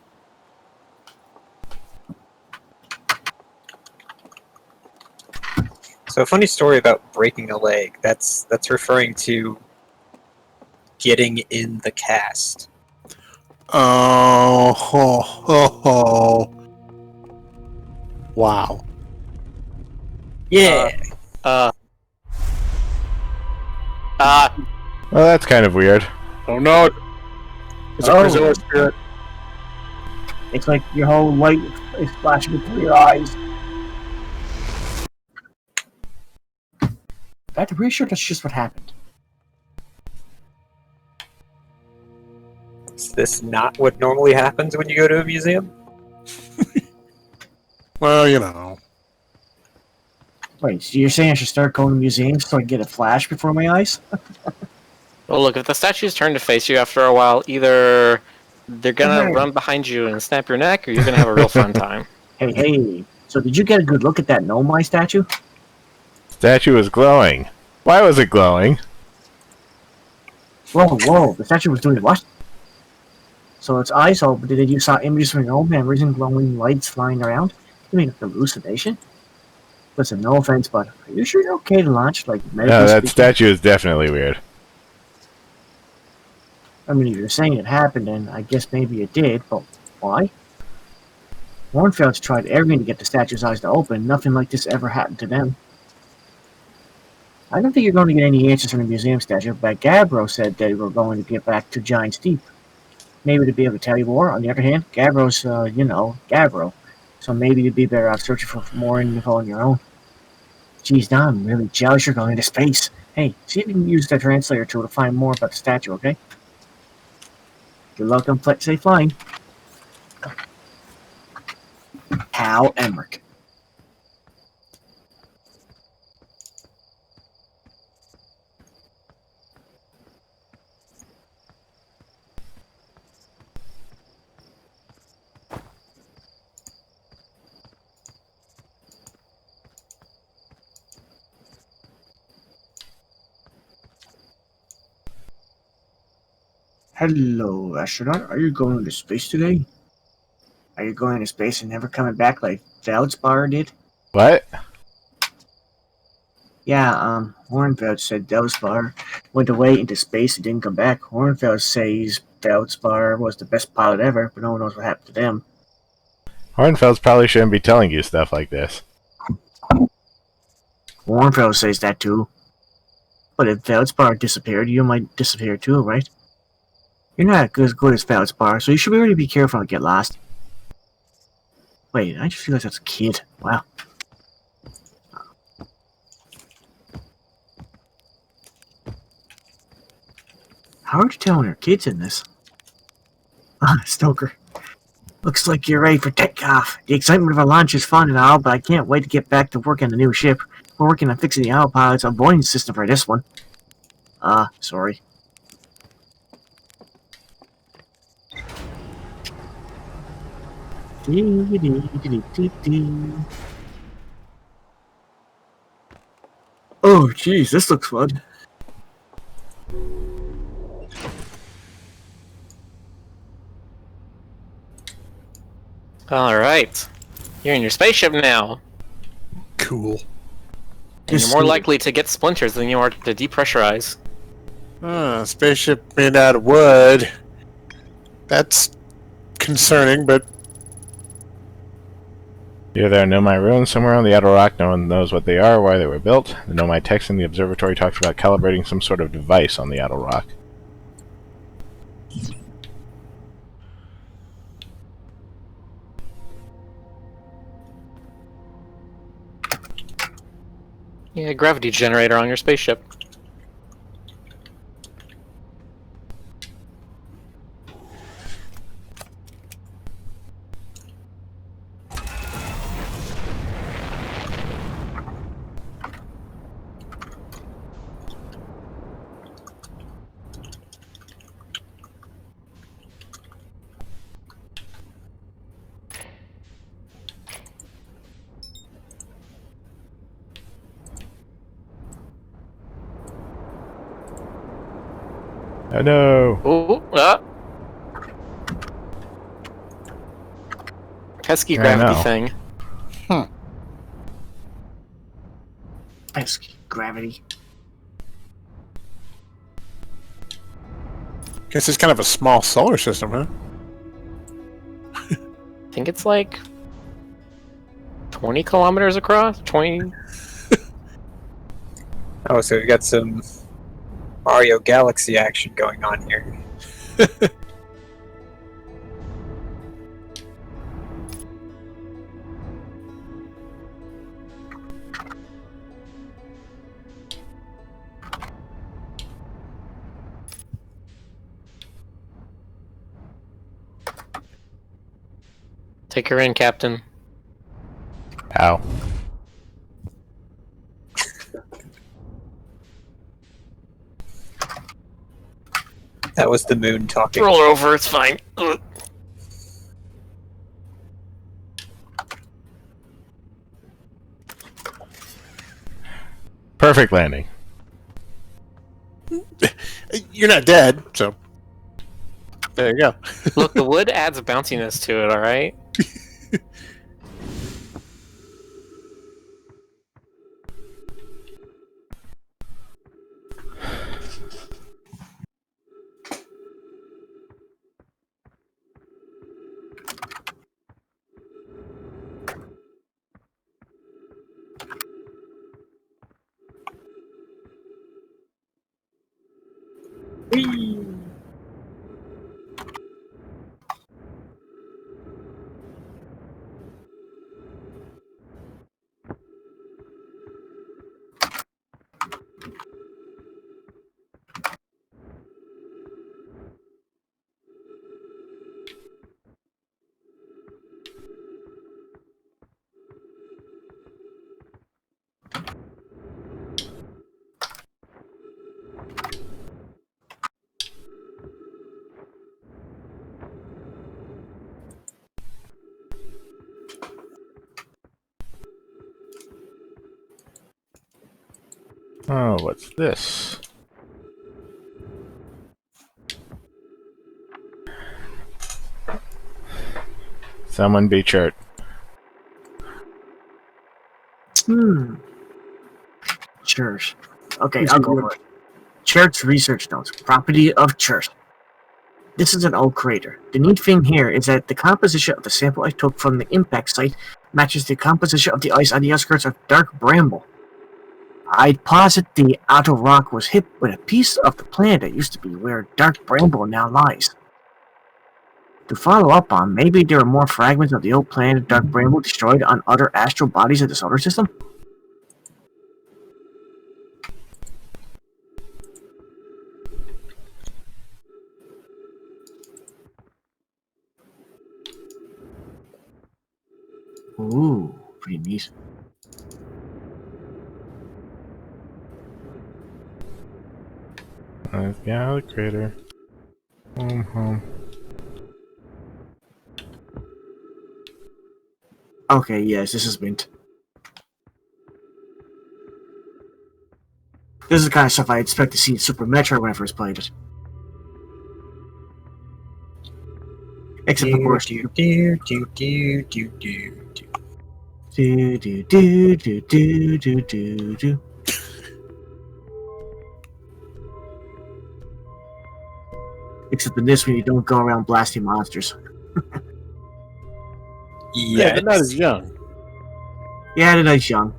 So a funny story about breaking a leg. That's referring to getting in the cast. Oh, ho, ho, ho. Wow. Yeah. Well, that's kind of weird. Oh no. It's a Oh. prisoner spirit. It's like your whole light is flashing before your eyes. I'm pretty sure that's just what happened. Is this not what normally happens when you go to a museum? Well, you know. Wait, so you're saying I should start going to museums so I can get a flash before my eyes? Well, look, if the statues turn to face you after a while, either they're gonna run behind you and snap your neck, or you're gonna have a real fun time. Hey. So did you get a good look at that Nomai statue? Statue was glowing. Why was it glowing? Whoa, the statue was doing what? So its eyes open, did you saw images from your own memories and glowing lights flying around? You mean a hallucination? Listen, no offense, but are you sure you're okay to launch? Like, No, medically that speaking? statue is definitely weird. I mean, if you're saying it happened, then I guess maybe it did, but why? Warnfeld's tried everything to get the statue's eyes to open. Nothing like this ever happened to them. I don't think you're going to get any answers from the museum statue, but Gabbro said they were going to get back to Giant's Deep. Maybe to be able to tell you more. On the other hand, Gabbro's, Gabbro. So maybe you'd be better off searching for more info on your own. Geez, now I'm really jealous you're going into space. Hey, see if you can use the translator tool to find more about the statue, okay? Good luck on safe flying. Hal Emmerich. Hello, astronaut. Are you going to space today? Are you going to space and never coming back like Feldspar did? What? Yeah, Hornfeld said Feldspar went away into space and didn't come back. Hornfeld says Feldspar was the best pilot ever, but no one knows what happened to them. Hornfelds probably shouldn't be telling you stuff like this. Hornfeld says that too. But if Feldspar disappeared, you might disappear too, right? You're not as good as Feldspar, so you should really be careful and get lost. Wait, I just realized that's a kid. Wow. How are you telling your kids in this? Ah, Stoker. Looks like you're ready for takeoff. The excitement of a launch is fun and all, but I can't wait to get back to work on the new ship. We're working on fixing the autopilot's avoidance system for this one. Sorry. Oh, jeez, this looks fun. Alright. You're in your spaceship now. Cool. And you're more likely to get splinters than you are to depressurize. Spaceship made out of wood. That's concerning, but Here there are Nomai ruins somewhere on the outer rock. No one knows what they are or why they were built. The Nomai text in the observatory talks about calibrating some sort of device on the outer rock. Yeah, gravity generator on your spaceship. Oh no! Ooh, pesky Yeah, I gravity know. thing. Pesky gravity. guess it's kind of a small solar system, huh? I think it's like 20 kilometers across. 20. Oh, so we've got some Mario Galaxy action going on here. Take her in, Captain. Ow. That was the moon talking. Roll her over. It's fine. Ugh. Perfect landing. You're not dead, so there you go. Look, the wood adds a bounciness to it. All right. Oh, what's this? Someone be chert. Church. Okay, I'll go for it. Church research notes. Property of church. This is an old crater. The neat thing here is that the composition of the sample I took from the impact site matches the composition of the ice on the outskirts of Dark Bramble. I'd posit the outer rock was hit with a piece of the planet that used to be where Dark Bramble now lies. To follow up on, maybe there are more fragments of the old planet Dark Bramble destroyed on other astral bodies of the solar system? Ooh, pretty neat. Yeah, the crater. Home. Okay, yes, this is mint. This is the kind of stuff I expect to see in Super Metroid when I first played it. Except of course, Do, do, do, do, do, do, do. do do do do do do do do. Except in this one, you don't go around blasting monsters. Yeah, but not Yes. as young. Yeah, the night's young.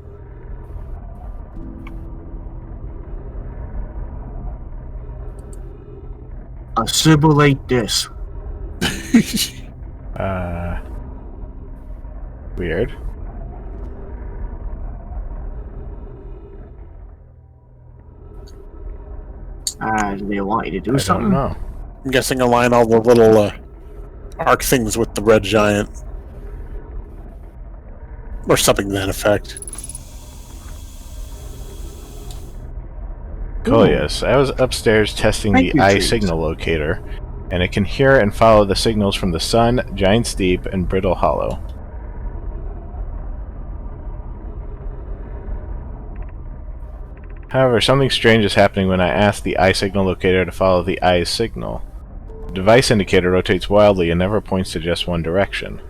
Assimilate this. Weird. Do they want you to do I something? don't know. I'm guessing align all the little arc things with the red giant. Or something to that effect. Cool, yes. I was upstairs testing Thank the you, eye trees. signal locator, and it can hear and follow the signals from the sun, Giant's Deep, and Brittle Hollow. However, something strange is happening when I ask the eye signal locator to follow the eye signal. The device indicator rotates wildly and never points to just one direction.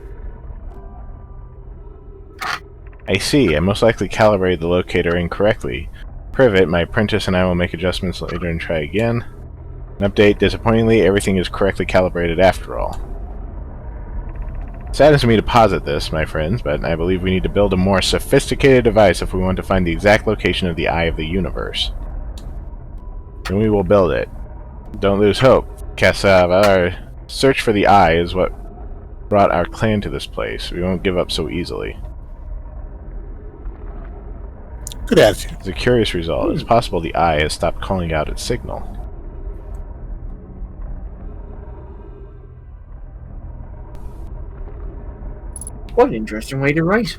I see. I most likely calibrated the locator incorrectly. Privet, my apprentice, and I will make adjustments later and try again. An update. Disappointingly, everything is correctly calibrated after all. It saddens me to posit this, my friends, but I believe we need to build a more sophisticated device if we want to find the exact location of the Eye of the Universe. Then we will build it. Don't lose hope, Cassava. Our search for the Eye is what brought our clan to this place. We won't give up so easily. Good attitude. It's a curious result. It's possible the Eye has stopped calling out its signal. What an interesting way to write.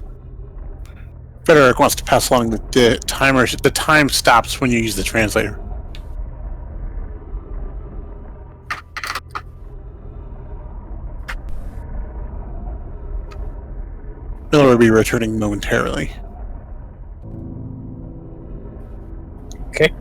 Frederick wants to pass along the timers. The time stops when you use the translator. Miller will be returning momentarily. Okay.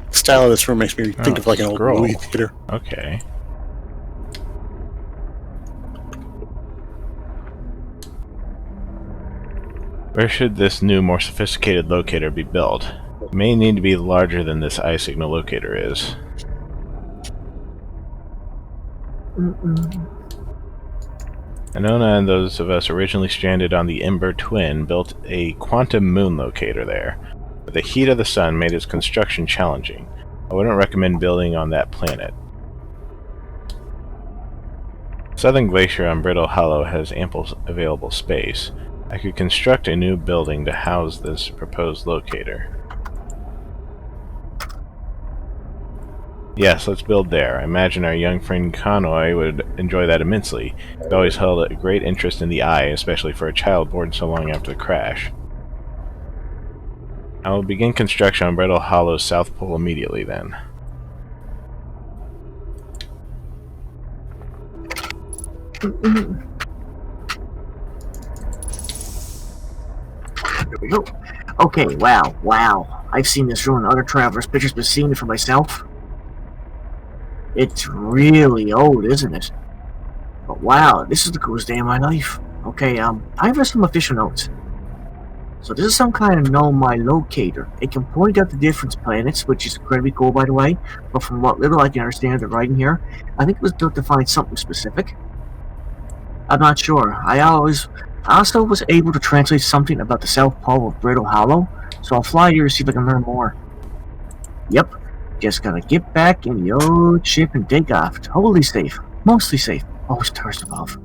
The style of this room makes me think of like an old scroll. movie theater. Okay. Where should this new, more sophisticated locator be built? It may need to be larger than this eye signal locator is. Anona and those of us originally stranded on the Ember Twin built a quantum moon locator there, but the heat of the sun made its construction challenging. I wouldn't recommend building on that planet. Southern Glacier on Brittle Hollow has ample available space. I could construct a new building to house this proposed locator. Yes, let's build there. I imagine our young friend Conroy would enjoy that immensely. He always held a great interest in the Eye, especially for a child born so long after the crash. I will begin construction on Brittle Hollow's South Pole immediately then. There we go. Okay, wow. I've seen this room in other travelers' pictures, but seeing it for myself, it's really old, isn't it? But wow, this is the coolest day of my life. Okay, I have some official notes. So this is some kind of know-my locator. It can point out the different planets, which is incredibly cool, by the way. But from what little I can understand of the writing here, I think it was built to find something specific. I'm not sure. I also was able to translate something about the South Pole of Brittle Hollow, so I'll fly here to see if I can learn more. Yep, just gotta get back in the old ship and take off. Totally safe. Mostly safe. Always stars above.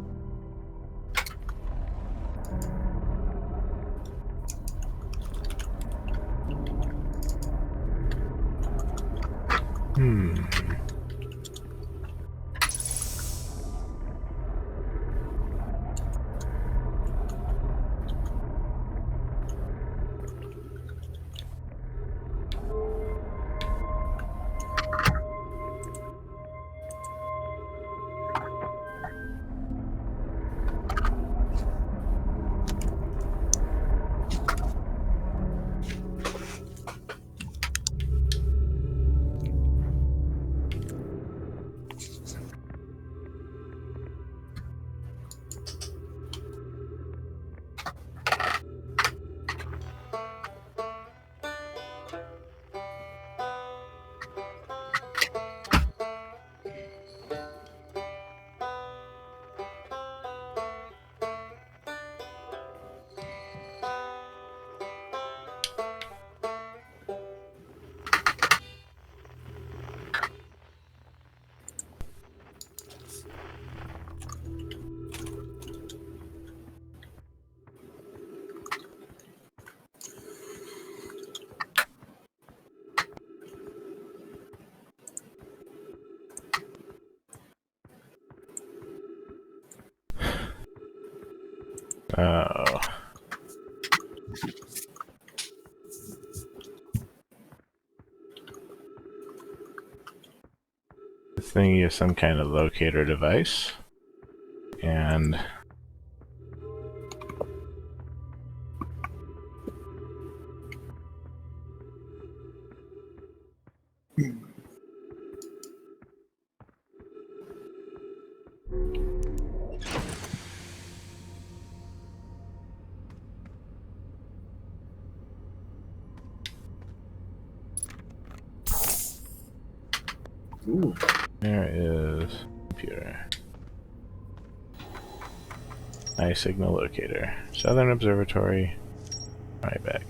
Oh. This thing is some kind of locator device. And Ooh. there is computer. Eye signal locator. Southern Observatory. Ryback.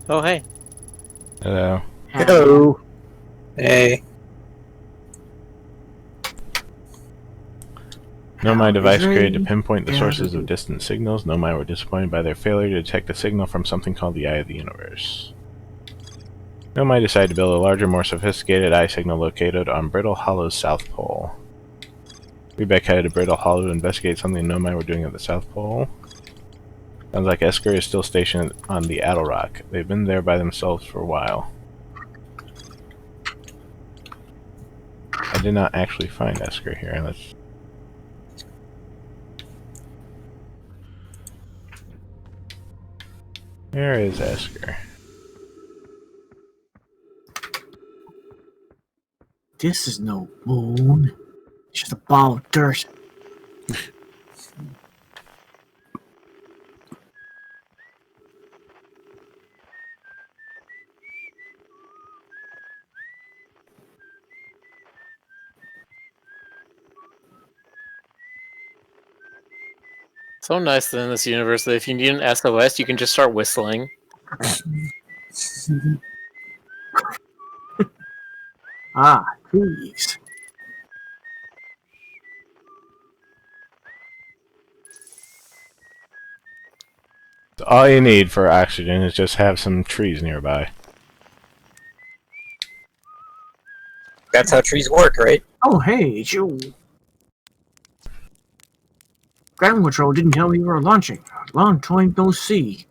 Oh, hey. Hello. Hello. Hey. Nomai device Is created to there pinpoint the any- sources of distant signals. Nomai were disappointed by their failure to detect a signal from something called the Eye of the Universe. Nomai decided to build a larger, more sophisticated eye signal located on Brittle Hollow's South Pole. Rebeck headed to Brittle Hollow to investigate something Nomai were doing at the South Pole. Sounds like Esker is still stationed on the Addle Rock. They've been there by themselves for a while. I did not actually find Esker here. Let's... Where is Esker? This is no moon. It's just a ball of dirt. So nice that in this universe that if you need an SOS, you can just start whistling. Ah, trees. All you need for oxygen is just have some trees nearby. That's how trees work, right? Oh, hey, it's you. Ground Control didn't tell me you were launching. Long time no see.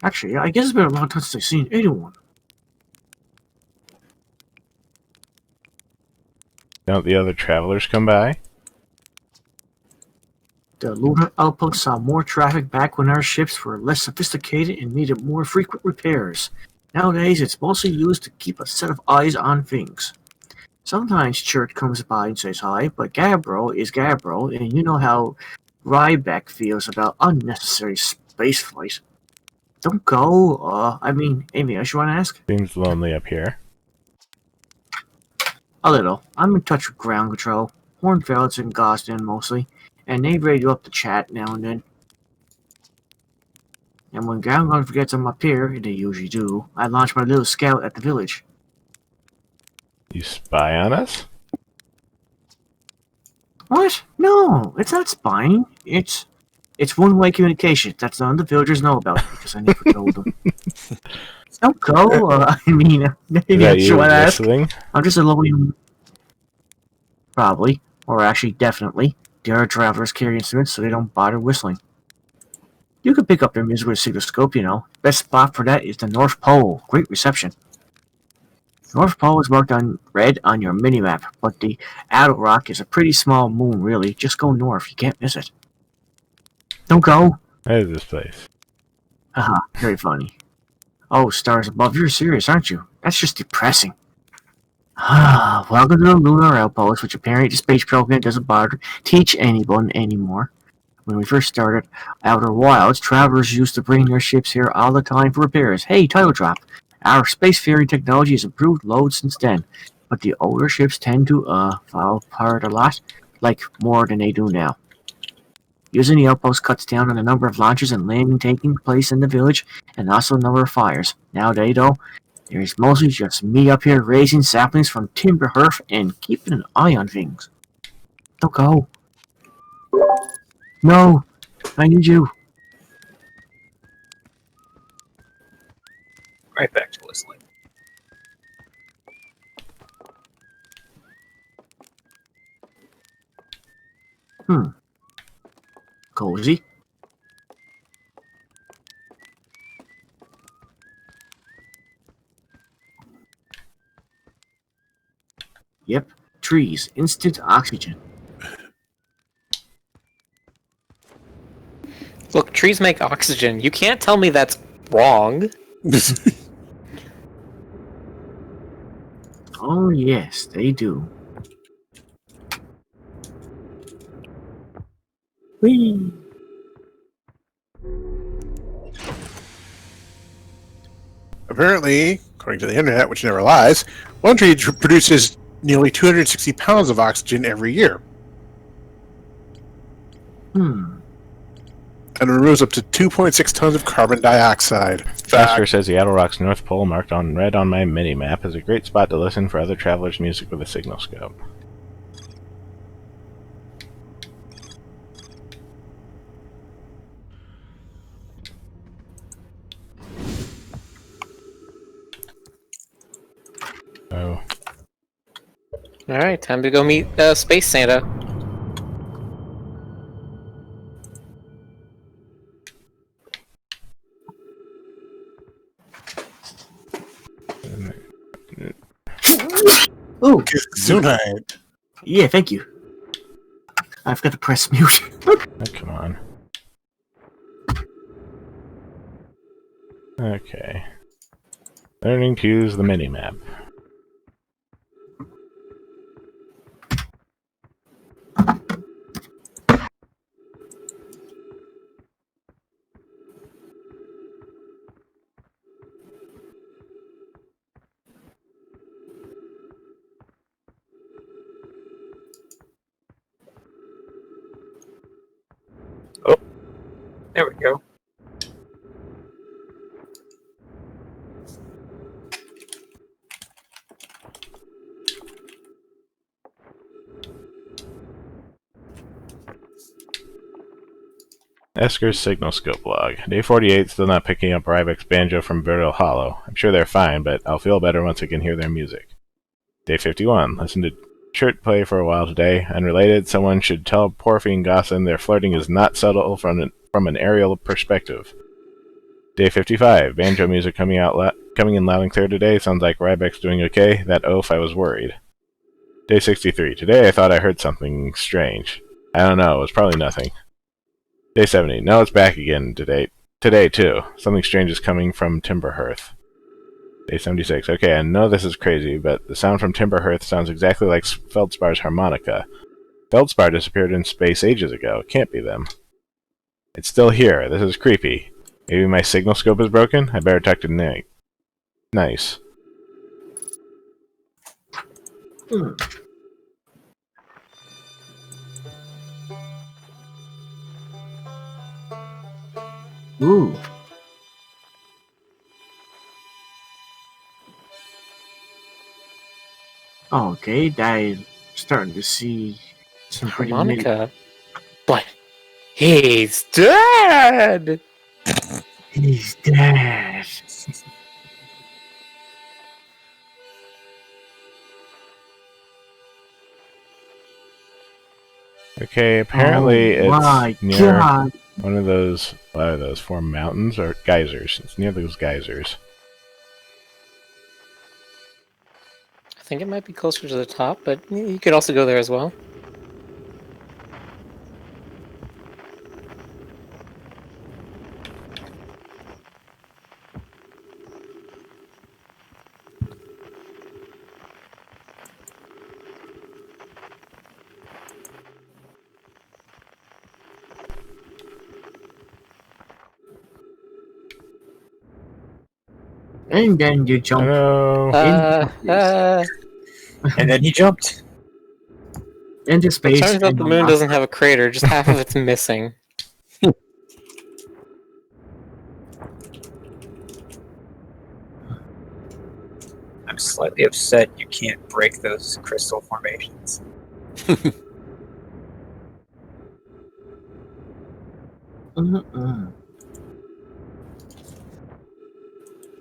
Actually, I guess it's been a long time since I've seen anyone. Don't the other travelers come by? The lunar outpost saw more traffic back when our ships were less sophisticated and needed more frequent repairs. Nowadays, it's mostly used to keep a set of eyes on things. Sometimes Church comes by and says hi, but Gabbro is Gabbro, and you know how Ryback feels about unnecessary spaceflight. Don't go, anything else you want to ask? Seems lonely up here. A little. I'm in touch with Ground Control, Hornfelds and Gosden mostly, and they radio up the chat now and then. And when Ground Control forgets I'm up here, and they usually do, I launch my little scout at the village. You spy on us? What? No, it's not spying. It's one-way communication. That's none of the villagers know about because I never told them. Don't go. Maybe Is that's that you what I ask. whistling? I'm just a lonely. Probably, or actually, definitely. There are travelers carry instruments, so they don't bother whistling. You can pick up their music with a pseudoscope, you know. Best spot for that is the North Pole. Great reception. North Pole is marked on red on your minimap, but the Addle Rock is a pretty small moon, really. Just go north. You can't miss it. Don't go. What is this place? Haha, very funny. Oh, stars above, you're serious, aren't you? That's just depressing. Ah, welcome to the Lunar Outpost, which apparently the space program doesn't bother teach anyone anymore. When we first started Outer Wilds, travelers used to bring their ships here all the time for repairs. Hey, title drop. Our spacefaring technology has improved loads since then, but the older ships tend to, fall apart a lot, like more than they do now. Using the outpost cuts down on the number of launches and landing taking place in the village, and also the number of fires. Nowadays, though, there's mostly just me up here raising saplings from timber hearth and keeping an eye on things. Don't go. No, I need you. Cozy. Yep. Trees. Instant oxygen. Look, trees make oxygen. You can't tell me that's wrong. Oh, yes, they do. Whee! Apparently, according to the internet, which never lies, one tree produces nearly 260 pounds of oxygen every year and removes up to 2.6 tons of carbon dioxide. Jasper Fact. says the Outer Rock's North Pole, marked on red on my mini-map, is a great spot to listen for other travelers' music with a signal scope. Oh. Alright, time to go meet Space Santa. Oh, Gesundheit. yeah, thank you. I forgot to press mute. Oh, come on. Okay. Learning to use the mini-map. There we go. Esker's signal scope log. Day 48, still not picking up Rybek's banjo from Burial Hollow. I'm sure they're fine, but I'll feel better once I can hear their music. Day 51. Listen to Chert play for a while today. Unrelated, someone should tell Porphy and Gossin their flirting is not subtle from an aerial perspective. Day 55. Banjo music coming in loud and clear today. Sounds like Rybek's doing okay. That oaf, I was worried. Day 63. Today I thought I heard something strange. I don't know, it was probably nothing. Day 70. No, it's back again today. Today, too. Something strange is coming from Timberhearth. Day 76. Okay, I know this is crazy, but the sound from Timberhearth sounds exactly like Feldspar's harmonica. Feldspar disappeared in space ages ago. It can't be them. It's still here. This is creepy. Maybe my signal scope is broken? I better talk to Nick. Nice. Ooh. Okay, I'm starting to see some pretty Harmonica. But he's dead! He's dead. Okay, apparently Oh my it's near God. one of those, what are those, 4 mountains or geysers? It's near those geysers. I think it might be closer to the top, but you could also go there as well. And then you jump. Hello. And then he jumped. Into space. Turns out and the moon doesn't have a crater, just half of it's missing. I'm slightly upset you can't break those crystal formations.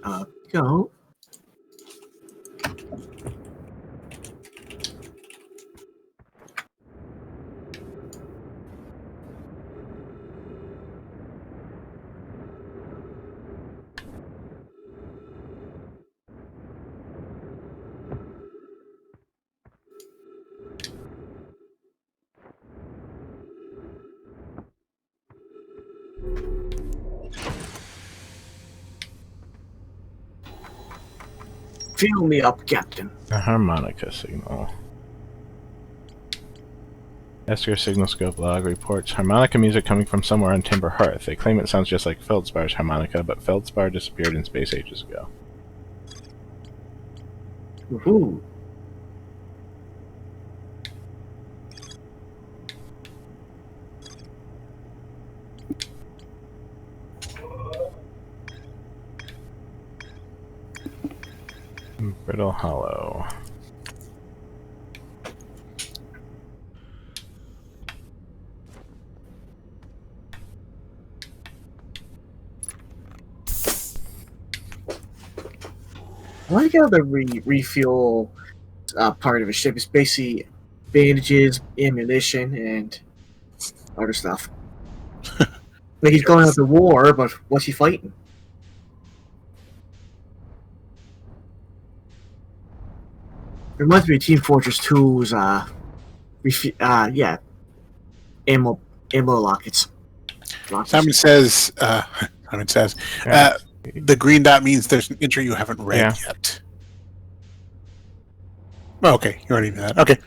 Up you go. Fill me up, Captain. A harmonica signal. Esker signal scope log reports harmonica music coming from somewhere on Timber Hearth. They claim it sounds just like Feldspar's harmonica, but Feldspar disappeared in space ages ago. Woohoo. Brittle Hollow. I like how the refuel part of a ship is basically bandages, ammunition, and other stuff. Like he's going out to war, but what's he fighting? Reminds me of Team Fortress 2's ammo lockets. Simon says, Yeah. the green dot means there's an entry you haven't read yet. Oh, okay, you already knew that. Okay.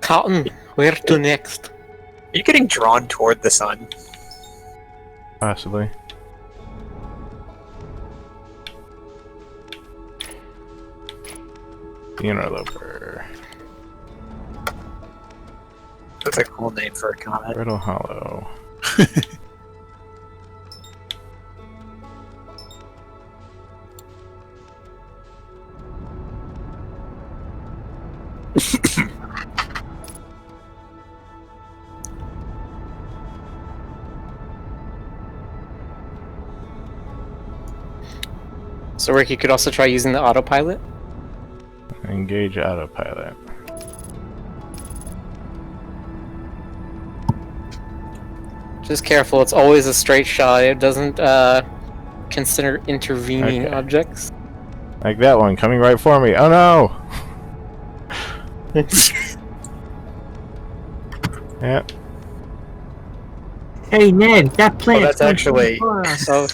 Cotton, where to next? Are you getting drawn toward the sun? Possibly. The Interloper. That's a cool name for a comet. Brittle Hollow. So Rick, you could also try using the autopilot. Engage autopilot. Just careful, it's always a straight shot. It doesn't consider intervening Okay. objects. Like that one coming right for me. Oh no! Yep. Hey Ned, that plant. that's actually- So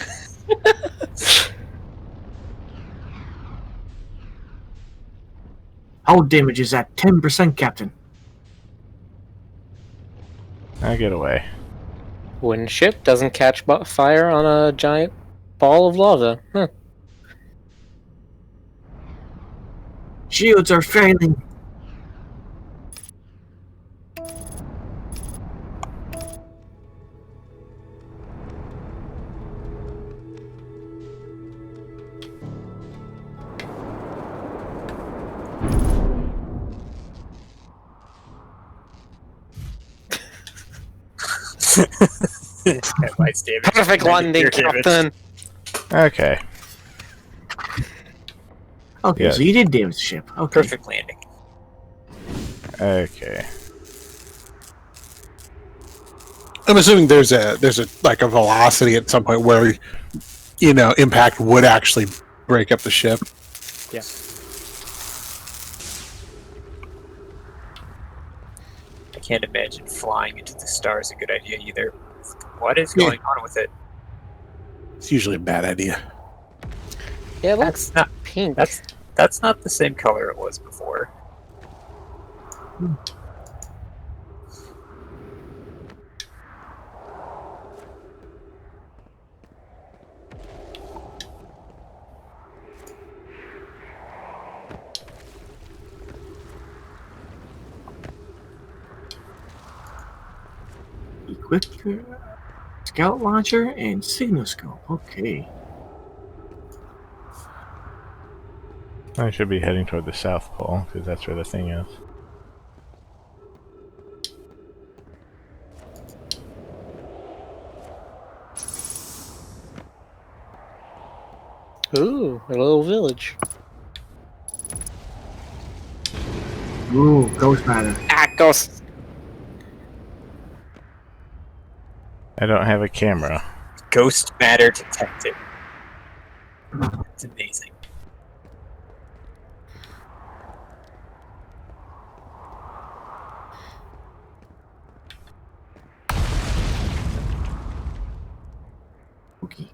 Hull damage is at 10%, Captain. Now get away. wooden ship doesn't catch fire on a giant ball of lava. Huh. Shields are failing. Perfect landing, Captain. Okay. Okay, Yeah. so you did damage the ship. Okay. Perfect landing. Okay. I'm assuming there's a like a velocity at some point where impact would actually break up the ship. Yeah. I can't imagine flying into the stars a good idea either. What is going on with it? It's usually a bad idea. Yeah, it looks That's not pink. that's not the same color it was before. Equip scout launcher and signal scope. Okay. I should be heading toward the South Pole, because that's where the thing is. Ooh, a little village. Ooh, ghost matter. Ah, ghost. I don't have a camera. Ghost matter detected. It's amazing. Okay.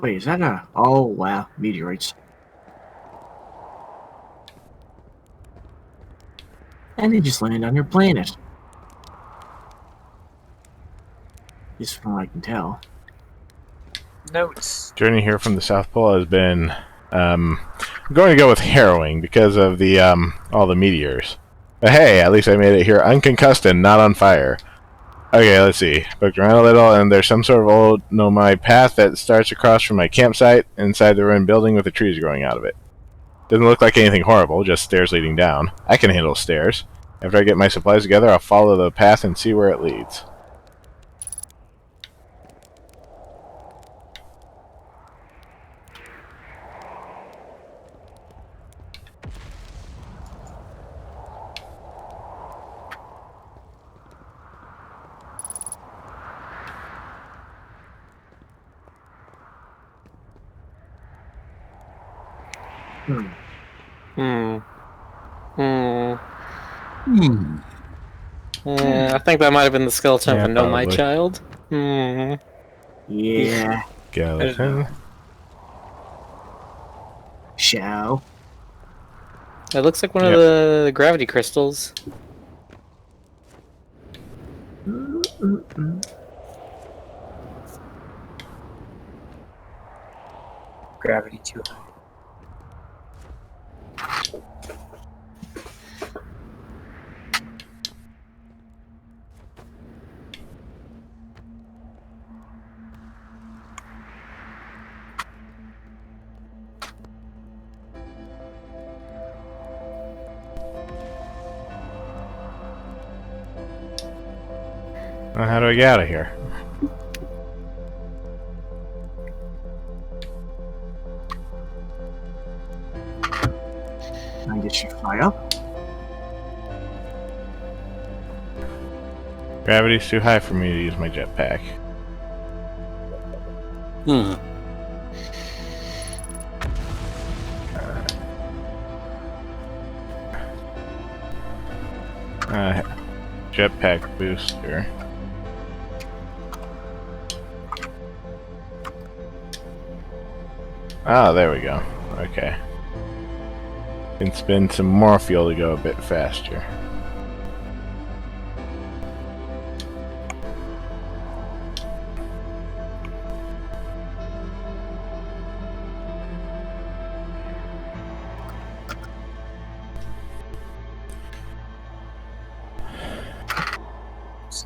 Wait, is that a... Oh, wow. Meteorites. And they just land on your planet. Just from what I can tell. Notes. Journey here from the South Pole has been, I'm going to go with harrowing because of the, all the meteors. But hey, at least I made it here unconcussed and not on fire. Okay, let's see. Looked around a little, and there's some sort of old nomai path that starts across from my campsite inside the ruined building with the trees growing out of it. Doesn't look like anything horrible, just stairs leading down. I can handle stairs. After I get my supplies together, I'll follow the path and see where it leads. Hmm. I think that might have been the skeleton Yeah, of a No My probably. Child. Yeah. Skeleton. Shall. It looks like one of Yep. the gravity crystals. Gravity too high. Well, how do I get out of here? I guess you fly up. Gravity's too high for me to use my jetpack. Jetpack booster. Ah, there we go. Okay. Can spend some more fuel to go a bit faster.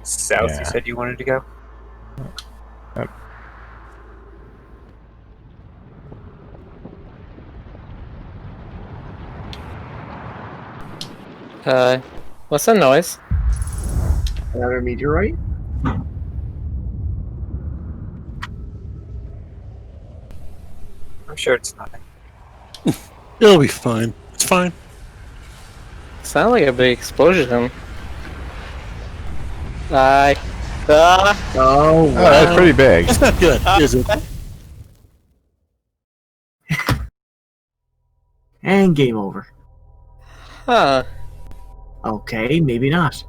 South, Yeah. you said you wanted to go? What's that noise? Another meteorite? I'm sure it's nothing. It'll be fine. It's fine. Sound like a big explosion. Oh, Oh, Oh, that's pretty big. It's not good, is it? and game over. huh. Okay, maybe not.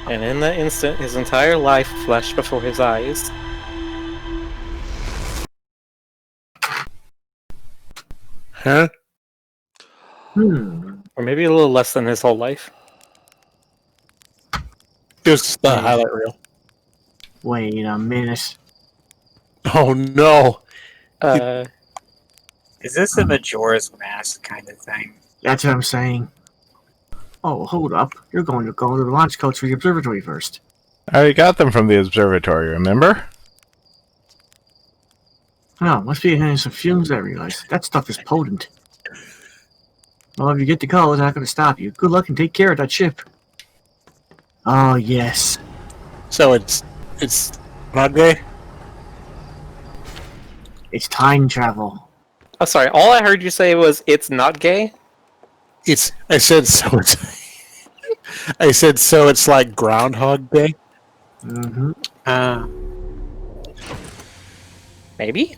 And in that instant, his entire life flashed before his eyes. Huh? Or maybe a little less than his whole life. Just the highlight reel. Wait a minute. Oh no. Is this a Majora's Mask kind of thing? That's what I'm saying. Oh, hold up. You're going to go to the launch codes for the observatory first. I already got them from the observatory, remember? Oh, must be having some fumes, I realize. That stuff is potent. Well, if you get the call, it's not going to stop you. Good luck and take care of that ship. Oh, yes. So it's not gay? It's time travel. Oh, sorry. All I heard you say was, it's not gay? I said so it's like Groundhog Day. Mm-hmm. Uh, Maybe?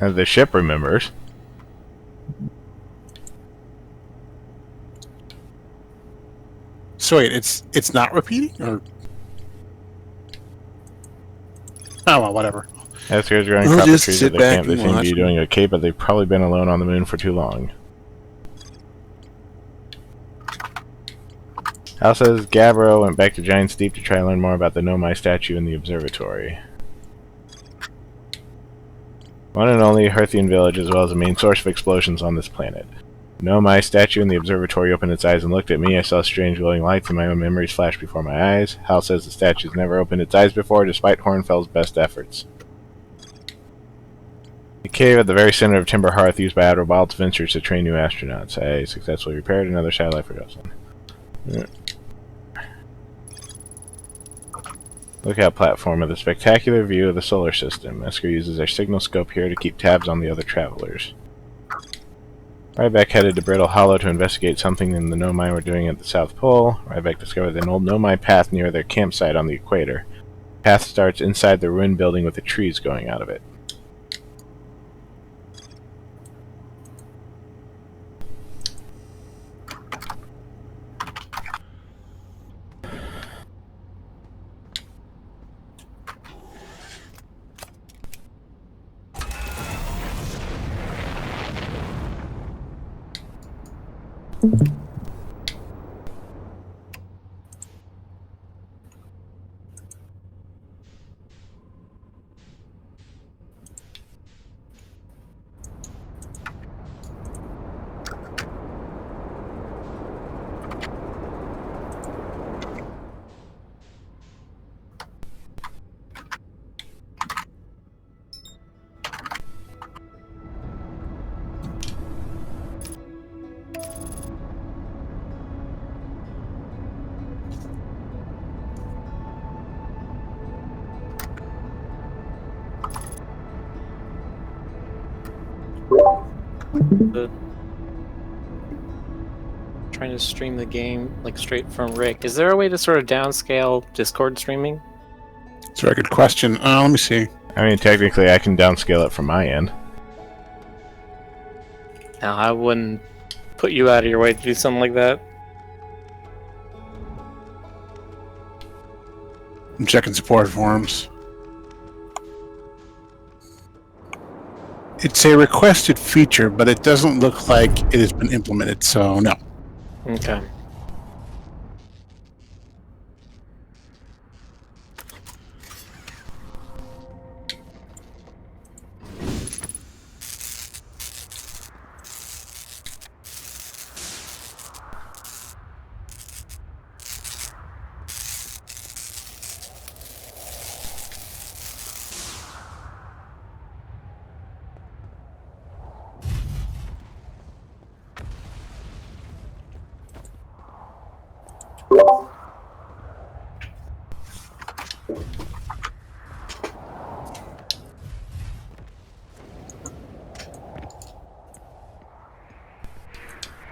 The ship remembers. So wait, it's not repeating, or oh well, whatever. Escorts growing We'll copper just trees sit at the back camp. They and seem to watch be them. doing okay, but they've probably been alone on the moon for too long. Hal says Gabbro went back to Giant's Deep to try and learn more about the Nomai statue in the observatory. One and only Hearthian village, as well as the main source of explosions on this planet. The Nomai statue in the observatory opened its eyes and looked at me. I saw strange glowing lights and my own memories flash before my eyes. Hal says the statue's never opened its eyes before, despite Hornfell's best efforts. The cave at the very center of Timber Hearth, used by Admiral Bald's Ventures to train new astronauts. I successfully repaired another satellite for Jocelyn. Lookout platform with a spectacular view of the solar system. Esker uses their signal scope here to keep tabs on the other travelers. Ryback headed to Brittle Hollow to investigate something the Nomai were doing at the South Pole. Ryback discovered an old Nomai path near their campsite on the equator. The path starts inside the ruined building with the trees going out of it. Trying to stream the game like straight from Rick. Is there a way to sort of downscale Discord streaming? It's a very good question. Let me see. I mean, technically I can downscale it from my end. Now, I wouldn't put you out of your way to do something like that. I'm checking support forums. It's a requested feature, but it doesn't look like it has been implemented, so no. Okay.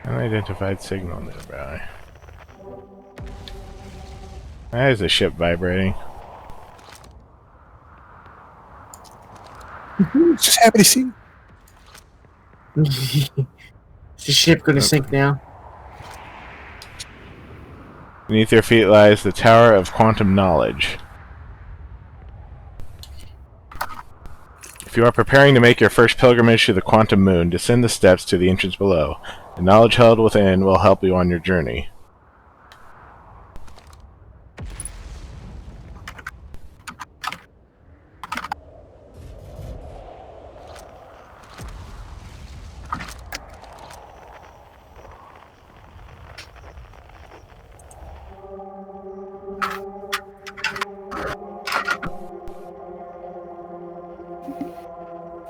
Unidentified signal nearby. Why is the ship vibrating? Just happy to see you. Is the ship gonna sink now? Beneath your feet lies the Tower of Quantum Knowledge. If you are preparing to make your first pilgrimage to the Quantum Moon, descend the steps to the entrance below. The knowledge held within will help you on your journey.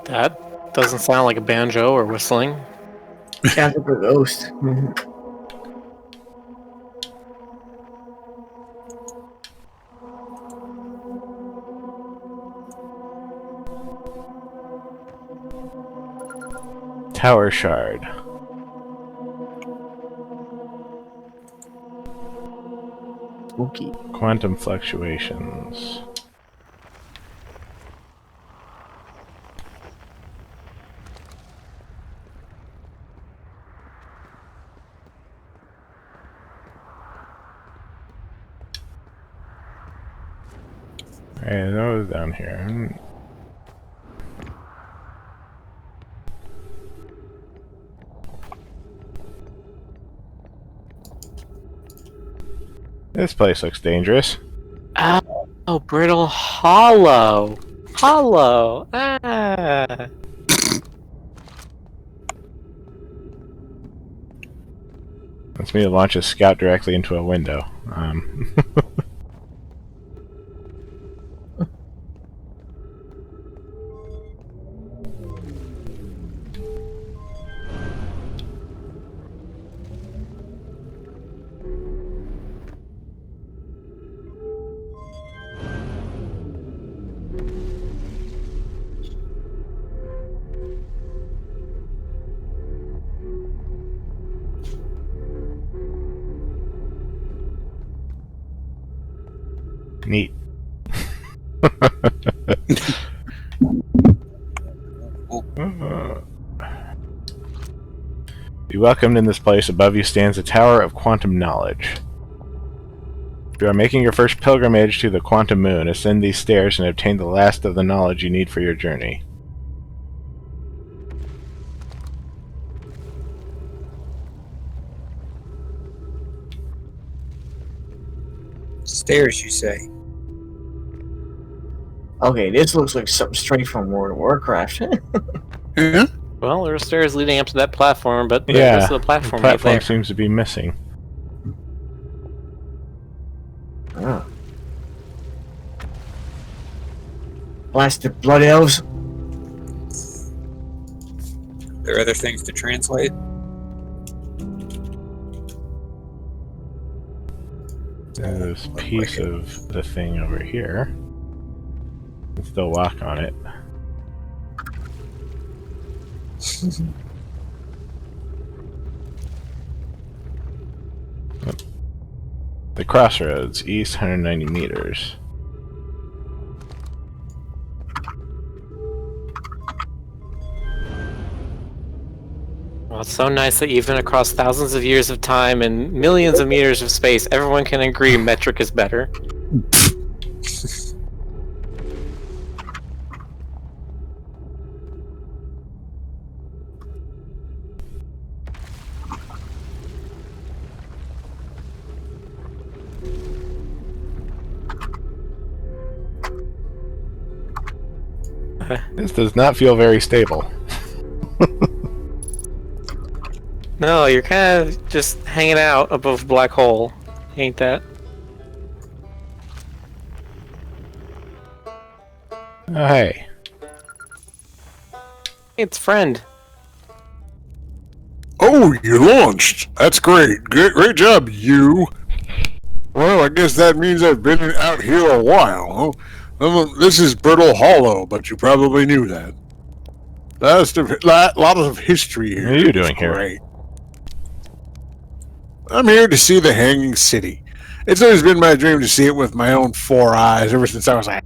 That doesn't sound like a banjo or whistling. Sounds like a ghost. Tower Shard. Okay. Quantum fluctuations. Alright, those down here. This place looks dangerous. Oh, brittle hollow. Hollow. Ah. Wants me to launch a scout directly into a window. Neat. Be welcomed in this place. Above you stands a tower of quantum knowledge. If you are making your first pilgrimage to the quantum moon, ascend these stairs and obtain the last of the knowledge you need for your journey. Stairs, you say? Okay, this looks like something straight from World of Warcraft. Yeah? Well, there are stairs leading up to that platform, but the Yeah, rest of the the platform, platform ain't there. seems to be missing. Oh. Blasted blood elves. There are other things to translate. There's this piece of the thing over here. You can still walk on it. The crossroads, east 190 meters. Well, it's so nice that even across thousands of years of time and millions of meters of space, everyone can agree metric is better. This does not feel very stable. No, you're kind of just hanging out above a black hole, ain't that? Oh, hey. It's friend. Oh, you launched. That's great. Great job, you. Well, I guess that means I've been out here a while, huh? This is Brittle Hollow, but you probably knew that. Lot of history here. What are you doing It's here? great. I'm here to see the Hanging City. It's always been my dream to see it with my own 4 eyes ever since I was like...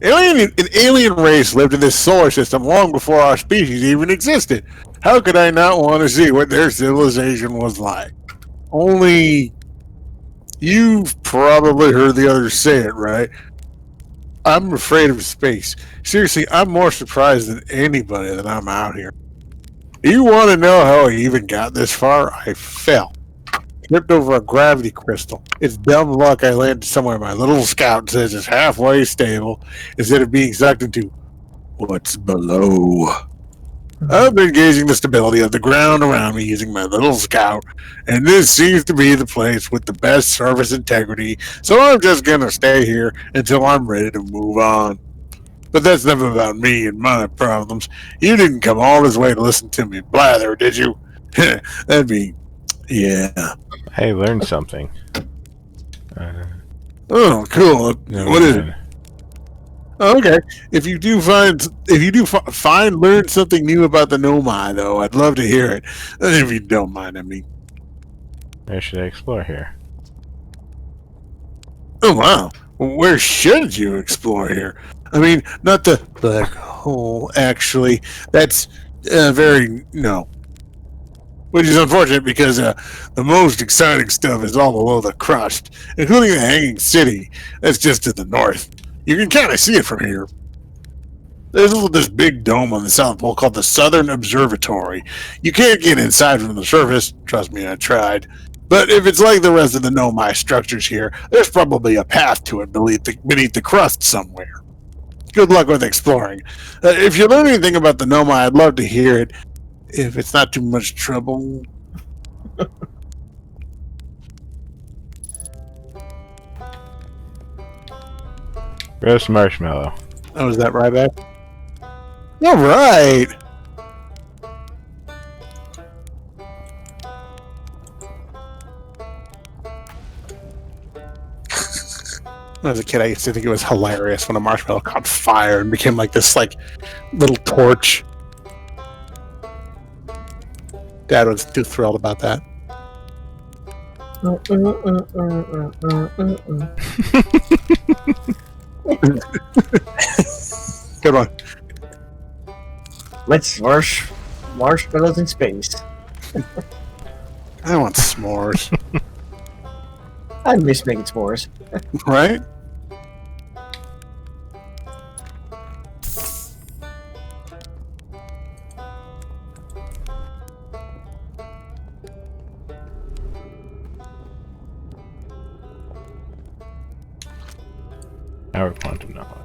An alien race lived in this solar system long before our species even existed. How could I not want to see what their civilization was like? Only you've probably heard the others say it, right? I'm afraid of space. Seriously, I'm more surprised than anybody that I'm out here. Do you want to know how I even got this far? I fell. Tripped over a gravity crystal. It's dumb luck I landed somewhere my little scout says is halfway stable instead of being sucked into what's below. I've been gauging the stability of the ground around me using my little scout, and this seems to be the place with the best surface integrity, so I'm just gonna stay here until I'm ready to move on. But that's never about me and my problems. You didn't come all this way to listen to me blather, did you? That'd be... yeah. Hey, learned something. Oh, cool. No, What is it? Okay. If you do learn something new about the Nomai, though, I'd love to hear it. If you don't mind, I mean. Where should I explore here? Oh wow. Where should you explore here? I mean, not the black hole. Actually, that's very no. Which is unfortunate because the most exciting stuff is all below the crust, including the Hanging City. That's just to the north. You can kind of see it from here. There's this big dome on the South Pole called the Southern Observatory. You can't get inside from the surface. Trust me, I tried. But if it's like the rest of the Nomai structures here, there's probably a path to it beneath the crust somewhere. Good luck with exploring. If you learn anything about the Nomai, I'd love to hear it. If it's not too much trouble. Roast marshmallow. Oh, is that right back? All right. When I was a kid, I used to think it was hilarious when a marshmallow caught fire and became like this, like, little torch. Dad was too thrilled about that. Good one. Let's marshmallows in space. I want s'mores. I miss making s'mores. Right? Our quantum knowledge.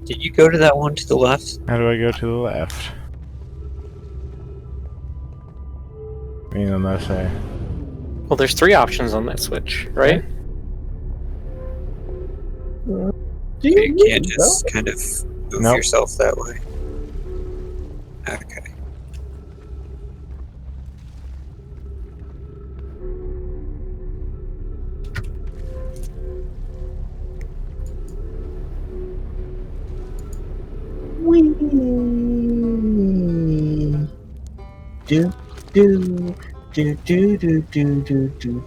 Did you go to that one to the left? How do I go to the left? I mean, unless I... Well, there's 3 options on that switch, right? You can't just kind of move Nope. yourself that way. Okay.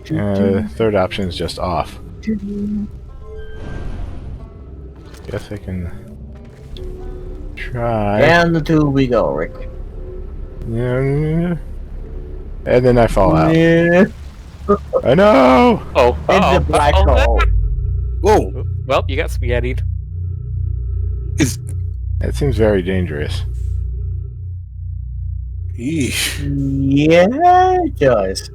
The third option is just off. Guess I can try. And the 2 we go, Rick. Yeah. And then I fall out. Yeah. I know! Oh, In the black hole. Whoa. Well, you got spaghettied. That seems very dangerous. Eesh. Yeah, it does.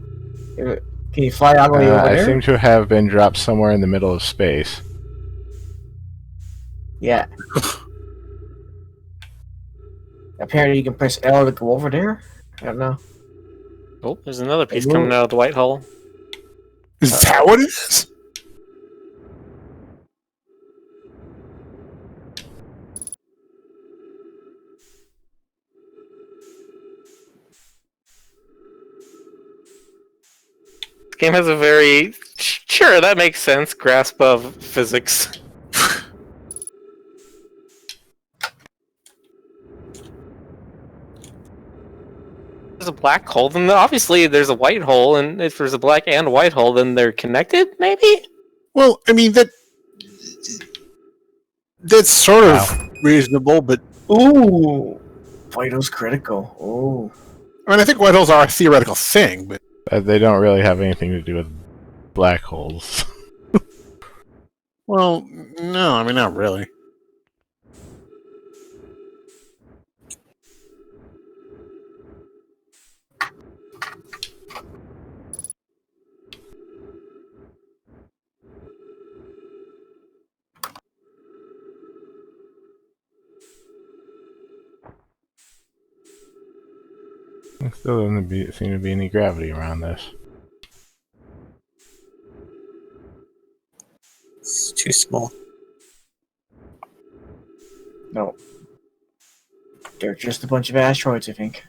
Can you fly all the way over I there? seem to have been dropped somewhere in the middle of space. Yeah. Apparently you can press L to go over there. I don't know. Oh, there's another piece coming out of the white hole. Is that what it is? game has a very sure that makes sense grasp of physics. There's a black hole, then obviously there's a white hole, and if there's a black and white hole, then they're connected, maybe? Well, I mean that's sort of reasonable, but Ooh, Vital's critical. Oh, I mean, I think white holes are a theoretical thing, but They don't really have anything to do with black holes. well, no, I mean, not really. There still doesn't seem to be any gravity around this. It's too small. no. They're just a bunch of asteroids, I think.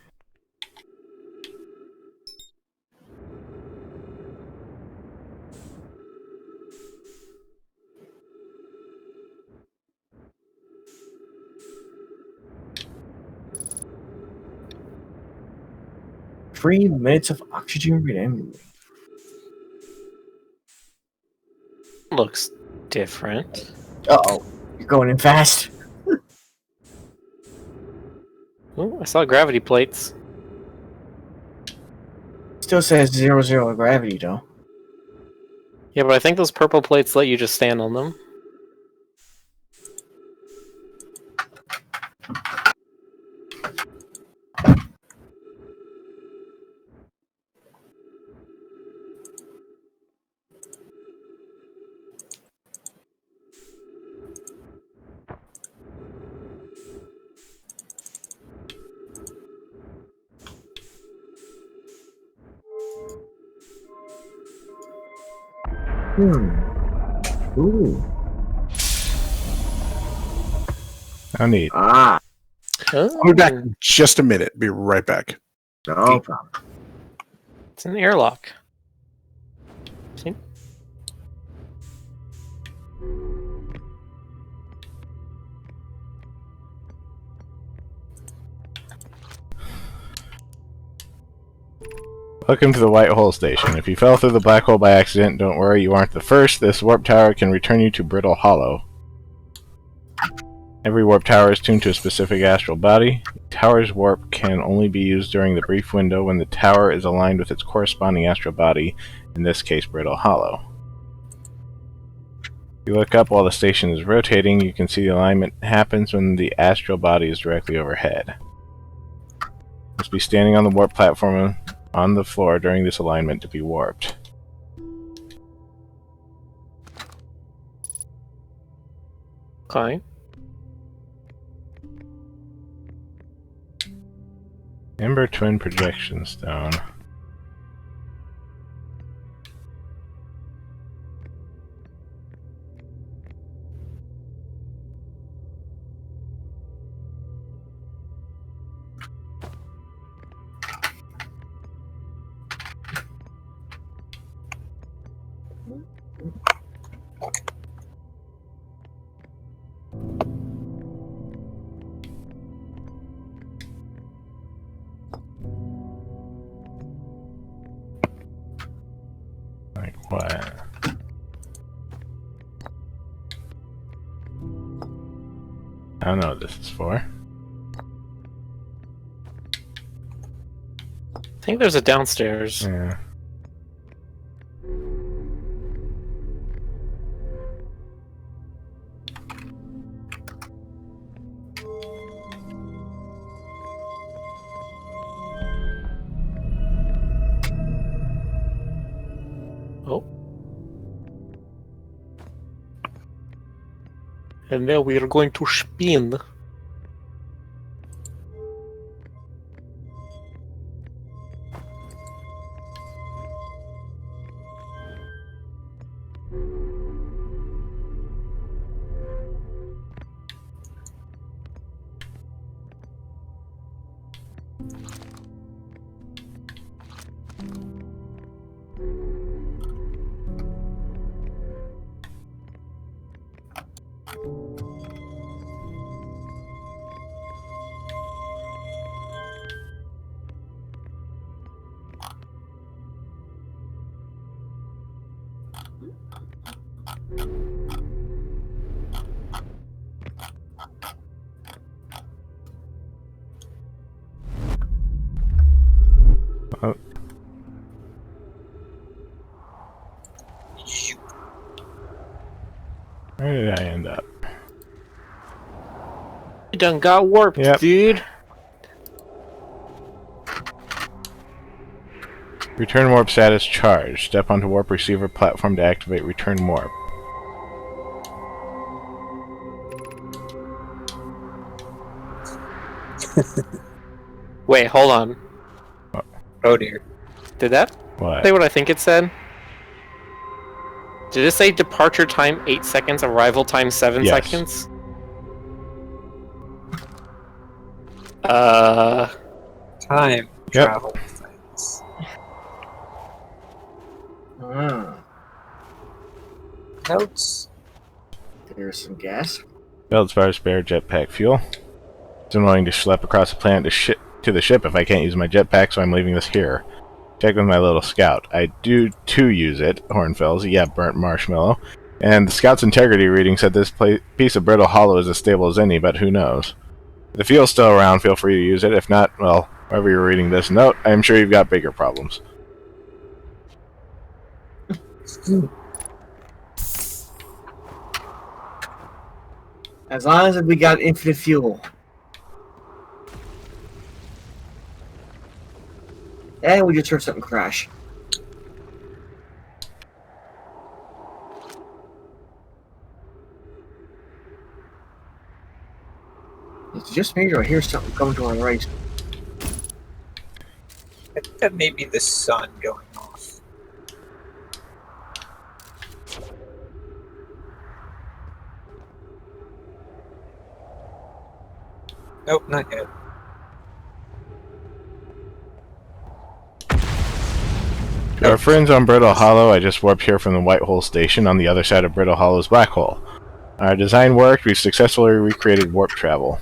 Three minutes of oxygen remaining. Looks different. Uh-oh. You're going in fast. Oh, I saw gravity plates. Still says 0 gravity, though. Yeah, but I think those purple plates let you just stand on them. Ooh. How neat. Ah. Oh, I'll be back in just a minute. Be right back. No problem. it's an airlock. See? Welcome to the White Hole Station. If you fell through the black hole by accident, don't worry, you aren't the first. This warp tower can return you to Brittle Hollow. Every warp tower is tuned to a specific astral body. The tower's warp can only be used during the brief window when the tower is aligned with its corresponding astral body, in this case Brittle Hollow. If you look up while the station is rotating, you can see the alignment happens when the astral body is directly overhead. You must be standing on the warp platform on the floor during this alignment to be warped. Okay. Ember Twin Projection Stone. Like what? I don't know what this is for. I think there's a downstairs. Yeah. Oh. And now we are going to spin. Oh, where did I end up? You done got warped, Yep. dude. Return warp status charged. Step onto warp receiver platform to activate return warp. Wait, hold on. Oh dear. Did that What? say what I think it said? Did it say departure time 8 seconds, arrival time 7 Yes. seconds? Time Yep. travel things. Notes. There's some gas. Belts bar spare jetpack fuel. It's annoying to schlep across the planet to the ship if I can't use my jetpack, so I'm leaving this here. Check with my little scout. I do too use it, Hornfells. Yeah, burnt marshmallow. And the scout's integrity reading said this piece of brittle hollow is as stable as any, but who knows? If the fuel's still around, feel free to use it. If not, well, wherever you're reading this note, I'm sure you've got bigger problems. As long as we got infinite fuel. And we just heard something crash. It's just me, or I hear something coming to our right. I think that may be the sun going off. Nope, not yet. To our friends on Brittle Hollow, I just warped here from the White Hole Station on the other side of Brittle Hollow's black hole. Our design worked, we've successfully recreated warp travel.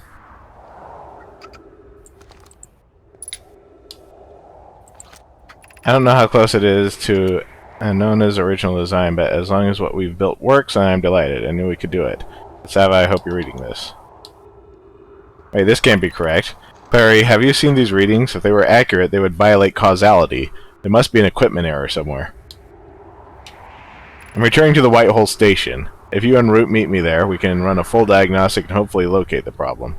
I don't know how close it is to Anona's original design, but as long as what we've built works, I'm delighted. I knew we could do it. Sava, I hope you're reading this. Wait, this can't be correct. Clary, have you seen these readings? If they were accurate, they would violate causality. There must be an equipment error somewhere. I'm returning to the White Hole Station. If you en route meet me there, we can run a full diagnostic and hopefully locate the problem.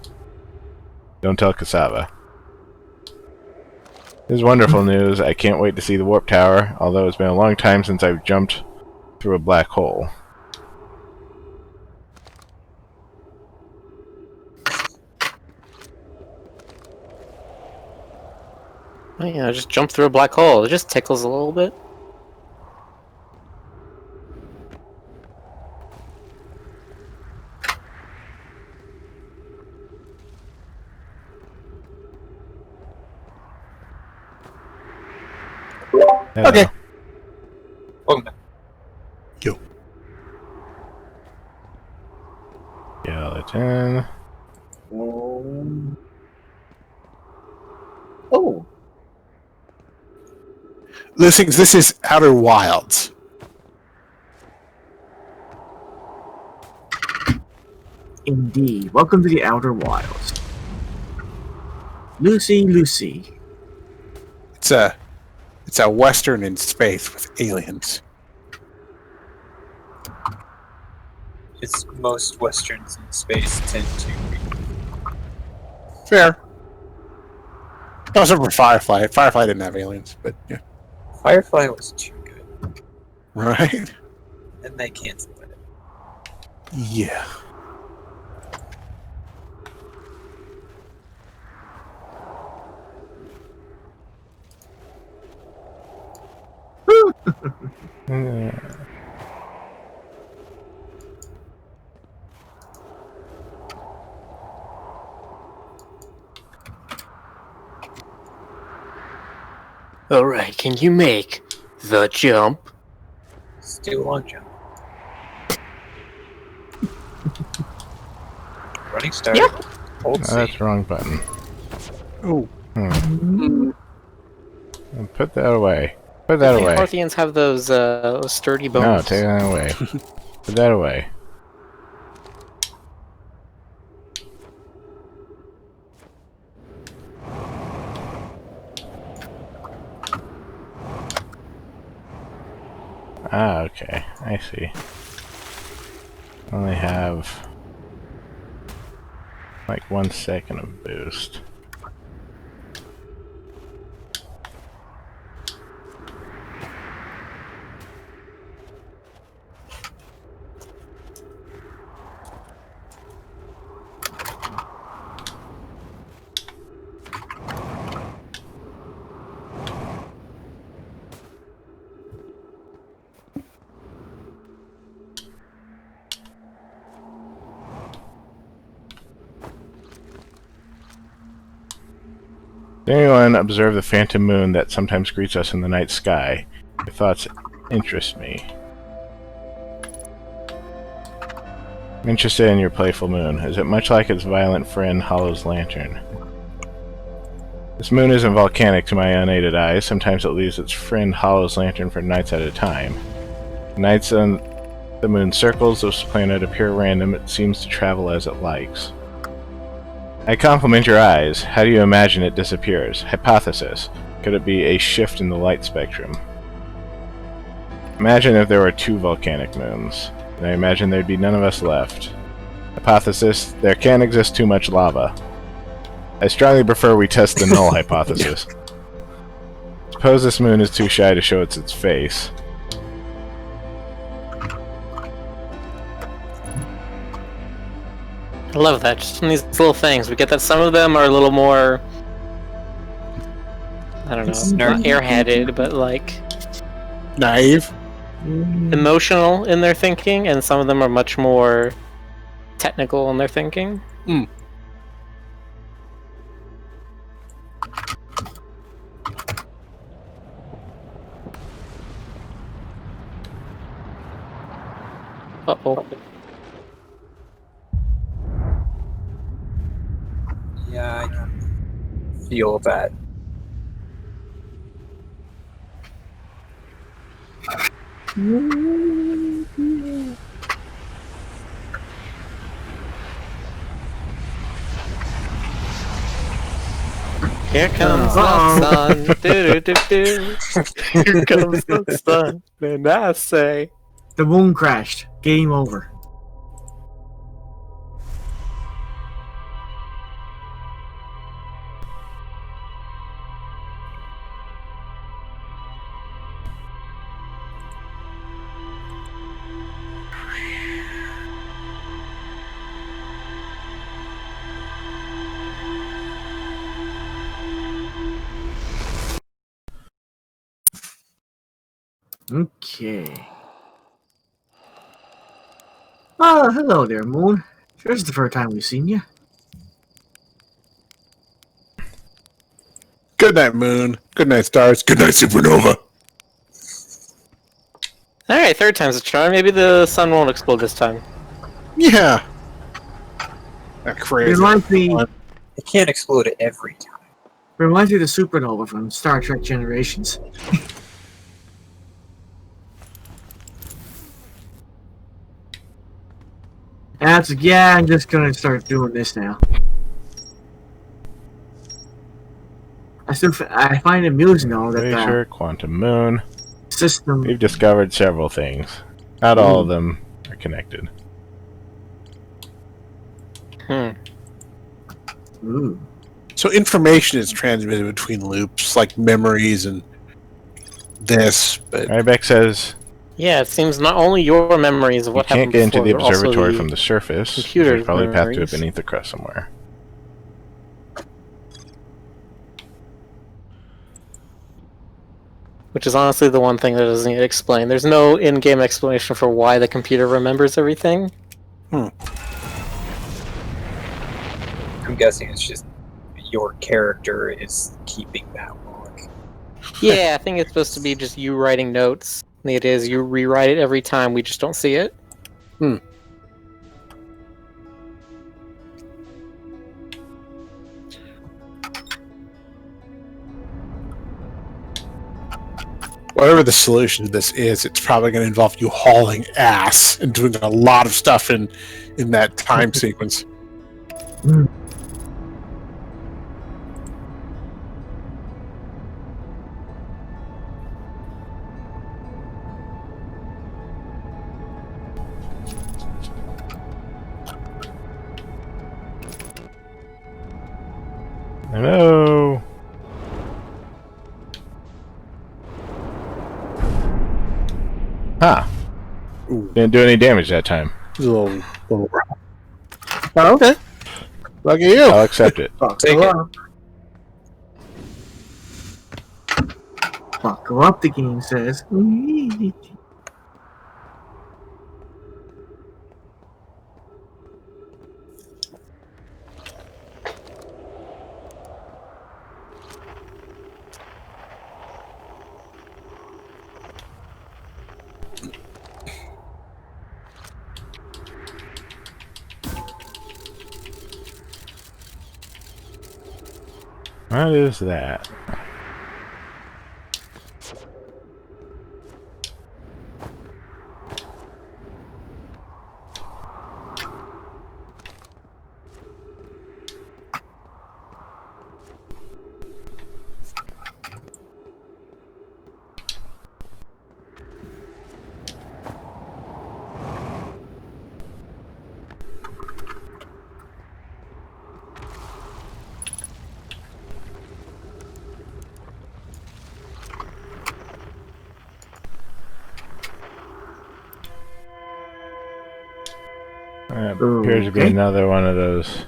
Don't tell Cassava. This is wonderful news. I can't wait to see the warp tower, although it's been a long time since I've jumped through a black hole. Oh, yeah, just jump through a black hole. It just tickles a little bit. Okay. Welcome back. Yo. Skeleton. Oh. Listen, this is Outer Wilds. Indeed. Welcome to the Outer Wilds. Lucy, Lucy. It's a western in space with aliens. It's most westerns in space tend to be. Fair. Except for Firefly. Firefly didn't have aliens, but yeah. Firefly was too good, Right? and they canceled it. Yeah. Alright, can you make the jump? Still long jump. Running start. Yeah. Hold C. That's the wrong button. Oh. Put that away. Put that away. Parthians have those sturdy No, bones. take that away. Put that away. Ah, okay. I see. Only have like 1 second of boost. Did anyone observe the phantom moon that sometimes greets us in the night sky? Your thoughts interest me. I'm interested in your playful moon. Is it much like its violent friend, Hollow's lantern? This moon isn't volcanic to my unaided eyes. Sometimes it leaves its friend Hollow's lantern for nights at a time. Nights on the moon circles, this planet appear random. It seems to travel as it likes. I compliment your eyes. How do you imagine it disappears? Hypothesis. Could it be a shift in the light spectrum? Imagine if there were 2 volcanic moons. And I imagine there'd be none of us left. Hypothesis. There can't exist too much lava. I strongly prefer we test the null hypothesis. Suppose this moon is too shy to show its face. I love that. Just from these little things, we get that some of them are a little more, I don't know, not airheaded, but like Naive. emotional in their thinking, and some of them are much more technical in their thinking. Uh-oh. Yeah, I can feel that. Here comes the sun. Do-do-do-do. Here comes the sun. And I say, The moon crashed. Game over. Okay. Oh, hello there, Moon. This is the first time we've seen you. Good night, moon. Good night, stars. Good night, supernova. alright, third time's a charm. Maybe the sun won't explode this time. Yeah. That crazy. Reminds me It can't explode every time. of the supernova from Star Trek Generations. That's yeah. I'm just gonna start doing this now. I find it amusing though that Glacier, quantum moon. the system. We've discovered several things. Not all of them are connected. Ooh. So information is transmitted between loops, like memories and this, but Rybeck says Yeah, it seems not only your memories of you what can't happened get into before, the but also observatory the from the surface. computer's There's probably a path to it memories. beneath the crust somewhere. Which is honestly the one thing that doesn't get explained. There's no in-game explanation for why the computer remembers everything. I'm guessing it's just your character is keeping that log. Yeah, I think it's supposed to be just you writing notes. And the idea is you rewrite it every time, we just don't see it. whatever the solution to this is, it's probably going to involve you hauling ass and doing a lot of stuff in that time sequence. Hello. Huh. Ooh, Didn't do any damage that time. it's a little rough. Oh, okay. Lucky you. I'll accept it. Buckle up. Buckle up, the game says. What is that? Appears to be Okay. another one of those.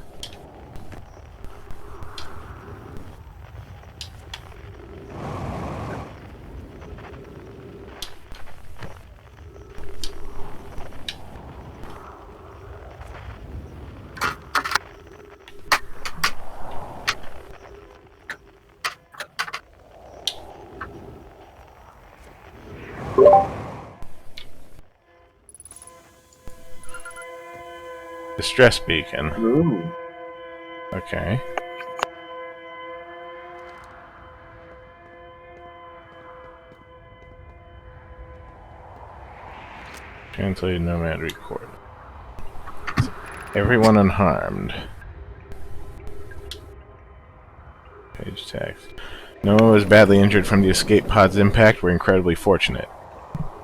Distress beacon. Ooh. Okay. Translated nomad record. Everyone unharmed. Page text. No one was badly injured from the escape pod's impact. We're incredibly fortunate.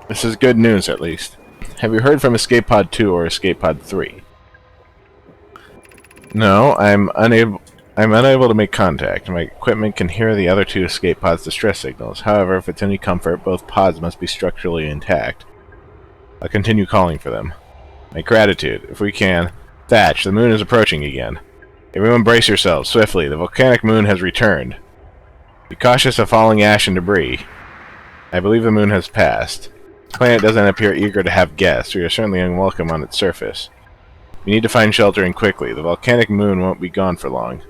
This is good news, at least. Have you heard from Escape Pod 2 or Escape Pod 3? No, I'm unable to make contact. My equipment can hear the other two escape pods' distress signals. However, if it's any comfort, both pods must be structurally intact. I'll continue calling for them. My gratitude, if we can. Thatch, the moon is approaching again. Everyone brace yourselves, swiftly. The volcanic moon has returned. Be cautious of falling ash and debris. I believe the moon has passed. The planet doesn't appear eager to have guests. We are certainly unwelcome on its surface. We need to find sheltering quickly. The volcanic moon won't be gone for long.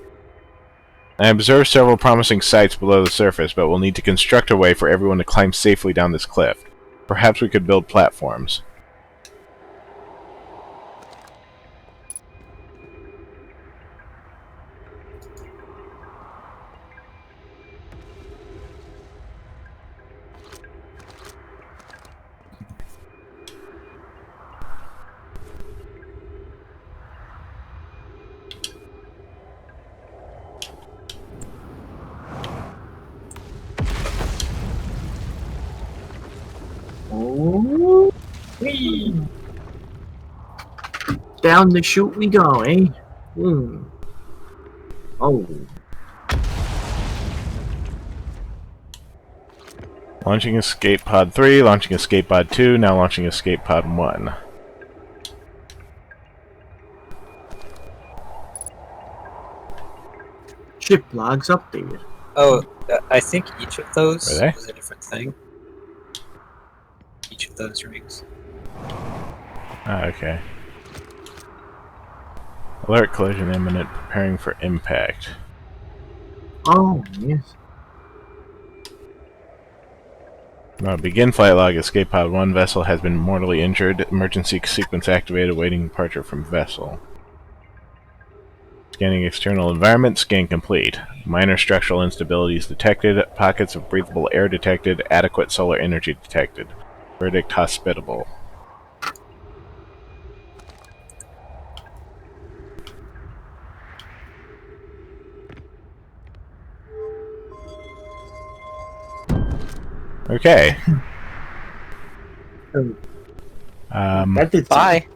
I observed several promising sites below the surface, but we'll need to construct a way for everyone to climb safely down this cliff. Perhaps we could build platforms. Oh. Whee. Down the chute we go, eh? Oh. Launching Escape Pod 3, launching Escape Pod 2, now launching Escape Pod 1. Ship logs updated. Oh, I think each of those Are they? was a different thing. Each of those rings. Ah, okay. Alert collision imminent, preparing for impact. Oh, yes. Begin flight log. Escape Pod 1 vessel has been mortally injured. Emergency sequence activated, awaiting departure from vessel. Scanning external environment. Scan complete. Minor structural instabilities detected. Pockets of breathable air detected. Adequate solar energy detected. Verdict hospitable. Okay. That did Bye.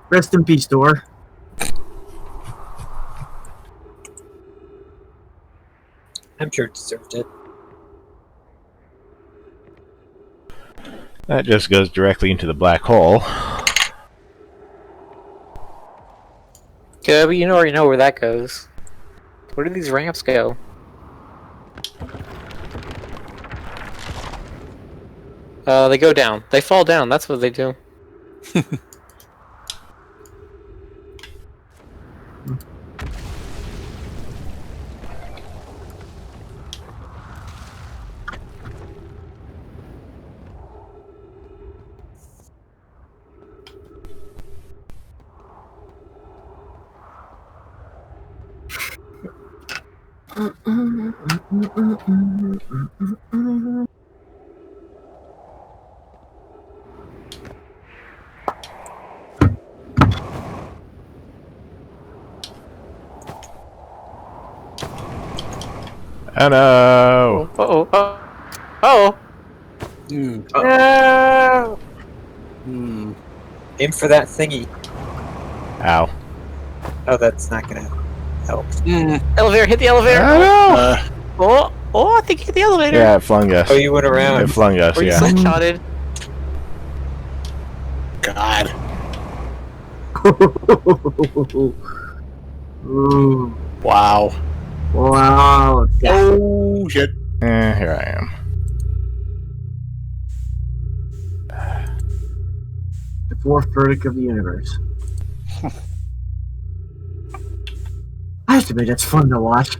Rest in peace, door. I'm sure it deserved it. That just goes directly into the black hole. Yeah, but you already know where that goes. Where do these ramps go? They go down. They fall down. That's what they do. Oh no! Oh, oh, oh, Hmm. no! Hmm. Aim for that thingy. Ow. Oh, that's not gonna help. Hmm. Elevator, hit the elevator! Oh no! Oh, I think you hit the elevator! Yeah, it flung us. Oh, you went around. It flung us, Or you yeah. slingshotted. God. Ooh. Wow. Wow. Oh shit. Here I am. The fourth verdict of the universe. I have to admit, that's fun to watch.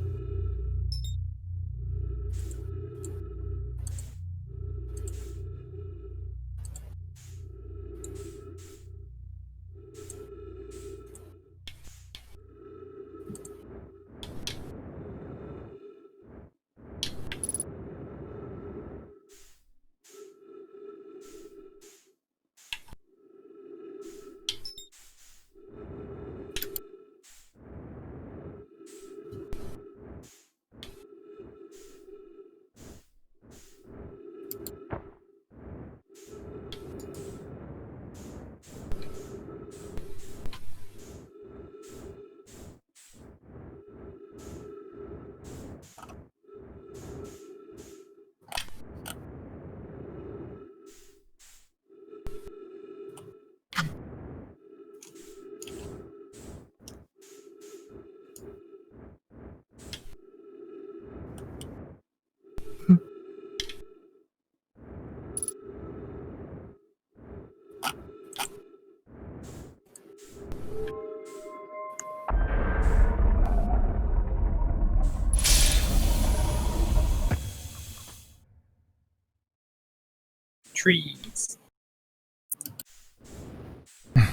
Trees.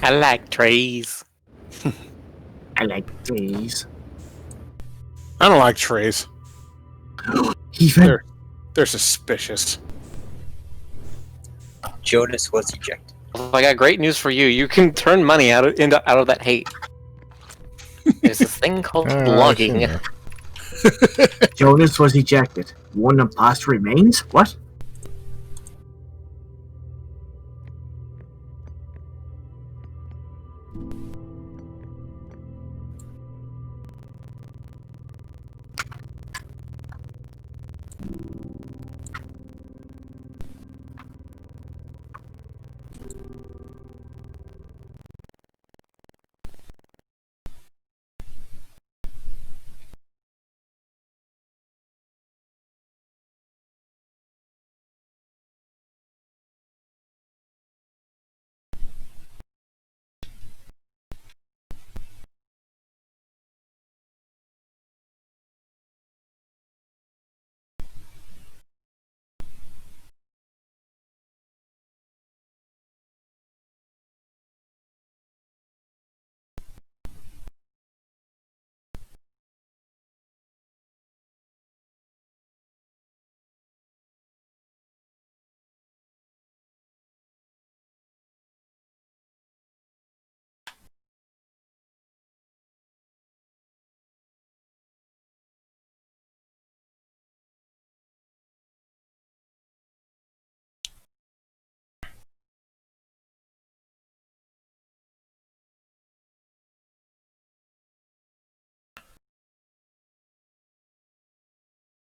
I like trees. I like these. I don't like trays. Even They're suspicious. Jonas was ejected. I got great news for you. You can turn money out of that hate. There's this thing called I've logging. seen that. Jonas was ejected. One imposter remains? What?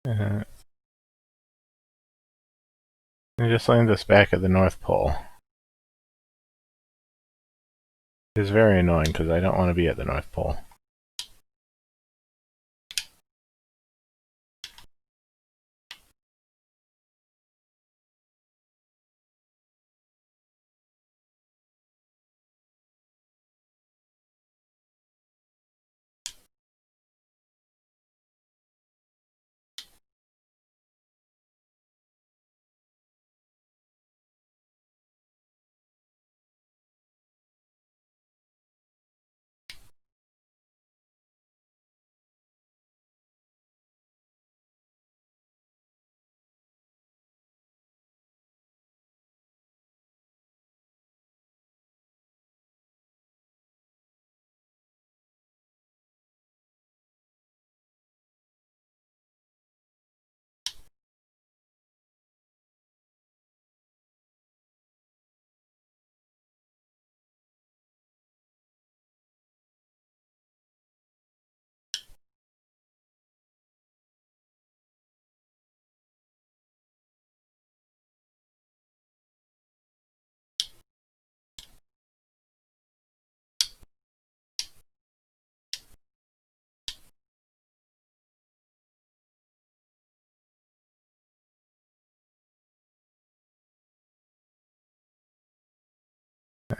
Uh, it just lands us back at the North Pole. It's very annoying because I don't want to be at the North Pole.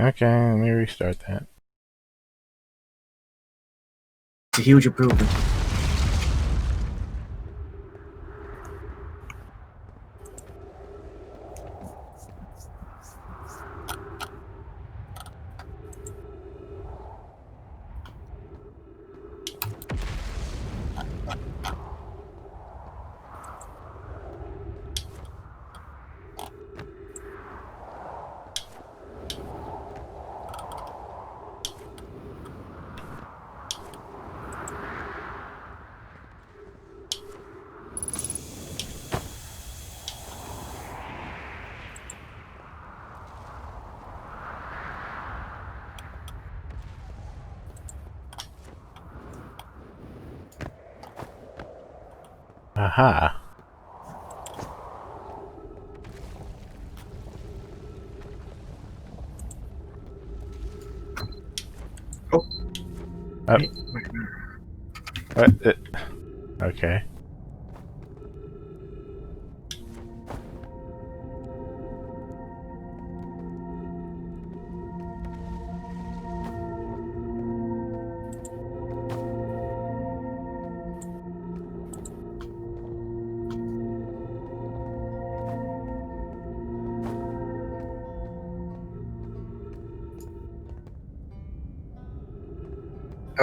Okay, let me restart that. It's a huge improvement. Aha. Oh. Up. What? Okay.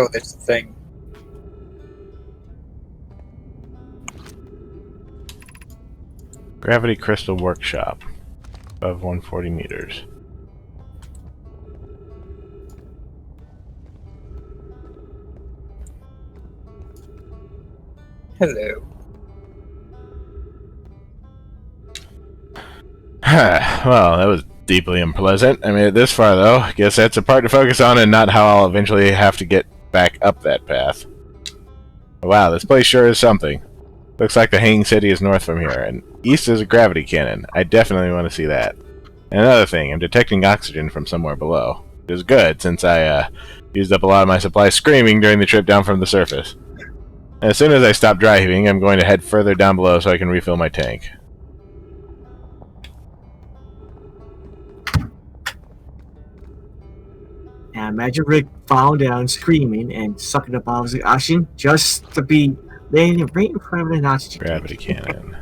Oh, there's the thing. Gravity Crystal Workshop. Above 140 meters. Hello. Well, that was deeply unpleasant. I made it this far, though. Guess that's a part to focus on and not how I'll eventually have to get back up that path. Wow, this place sure is something. Looks like the Hanging City is north from here, and east is a gravity cannon. I definitely want to see that. And another thing, I'm detecting oxygen from somewhere below. Which is good, since I used up a lot of my supplies screaming during the trip down from the surface. And as soon as I stop driving, I'm going to head further down below so I can refill my tank. Now imagine Rick falling down, screaming, and sucking up all the oxygen just to be laying right in front of an oxygen Gravity cannon.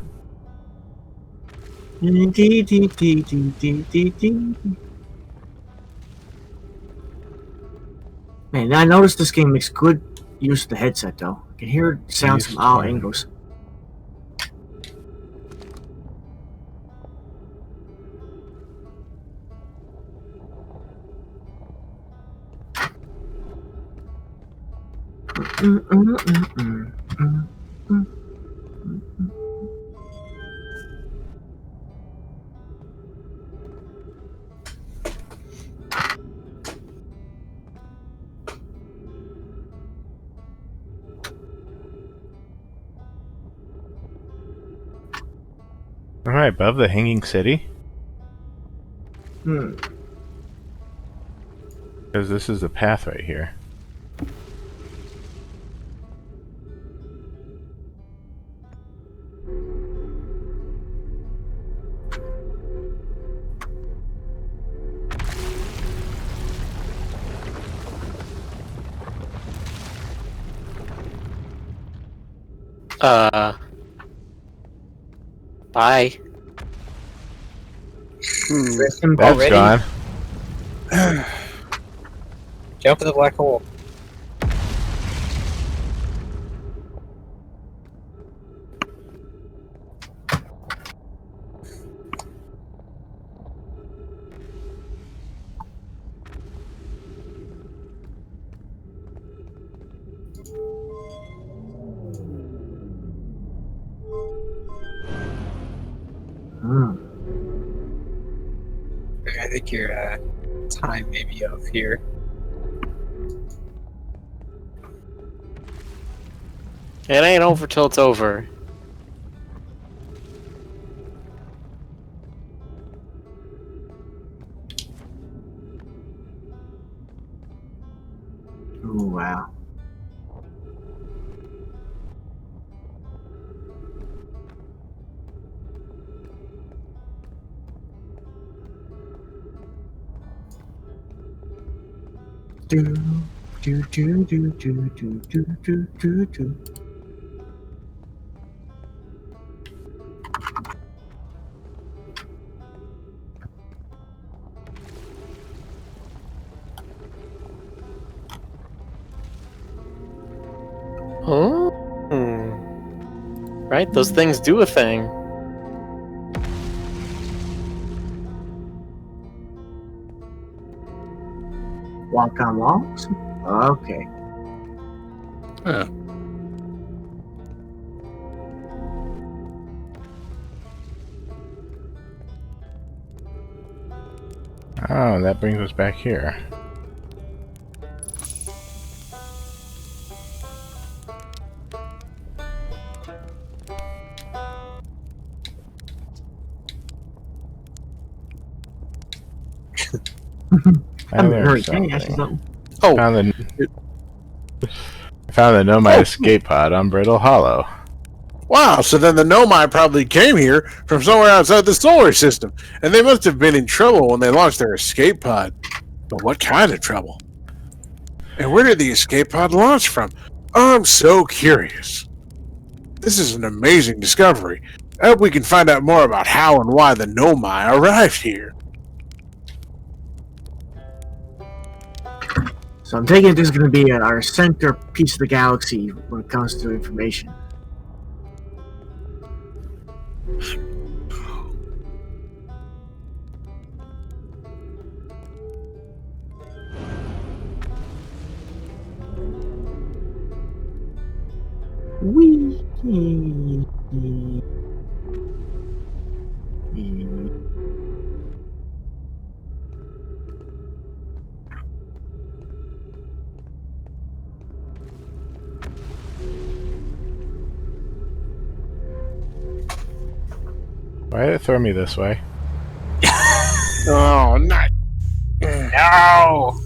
Man, I noticed this game makes good use of the headset, though. I can hear sounds from all angles. Am I above the hanging city? Hmm. Because this is the path right here. Bye. Griffin, That's Already? gone. Jump in the black hole. Hmm. I think your time may be off here. It ain't over till it's over. Oh, wow. Do, do, do, do, do, do, do, do, do, do. Huh? Right, those things do a thing. Walk on walls? Okay. Oh, that brings us back here. I I'm learned very tiny. I see something. something. Oh, Found the Nomai Oh. escape pod on Brittle Hollow. wow. So then the Nomai probably came here from somewhere outside the solar system, and they must have been in trouble when they launched their escape pod. But what kind of trouble? And where did the escape pod launch from? I'm so curious. This is an amazing discovery. I hope we can find out more about how and why the Nomai arrived here. So I'm taking this is going to be our center piece of the galaxy when it comes to information. Wee. Why did it throw me this way? Oh, not. No!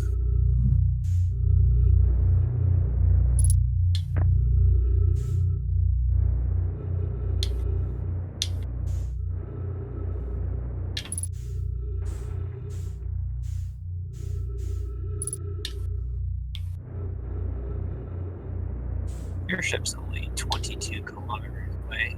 Your ship's only 22 kilometers away.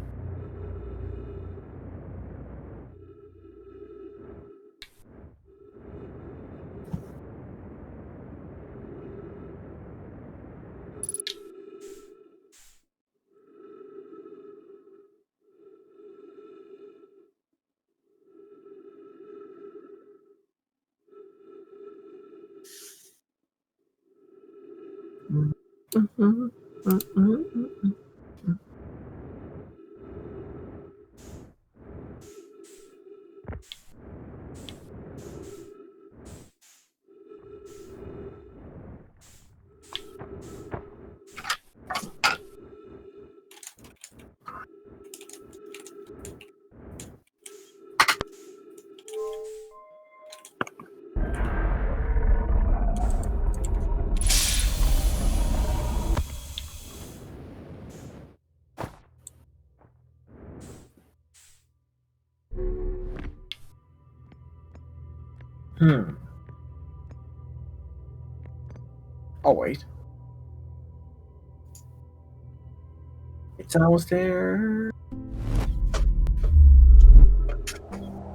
Oh, wait. It's almost there.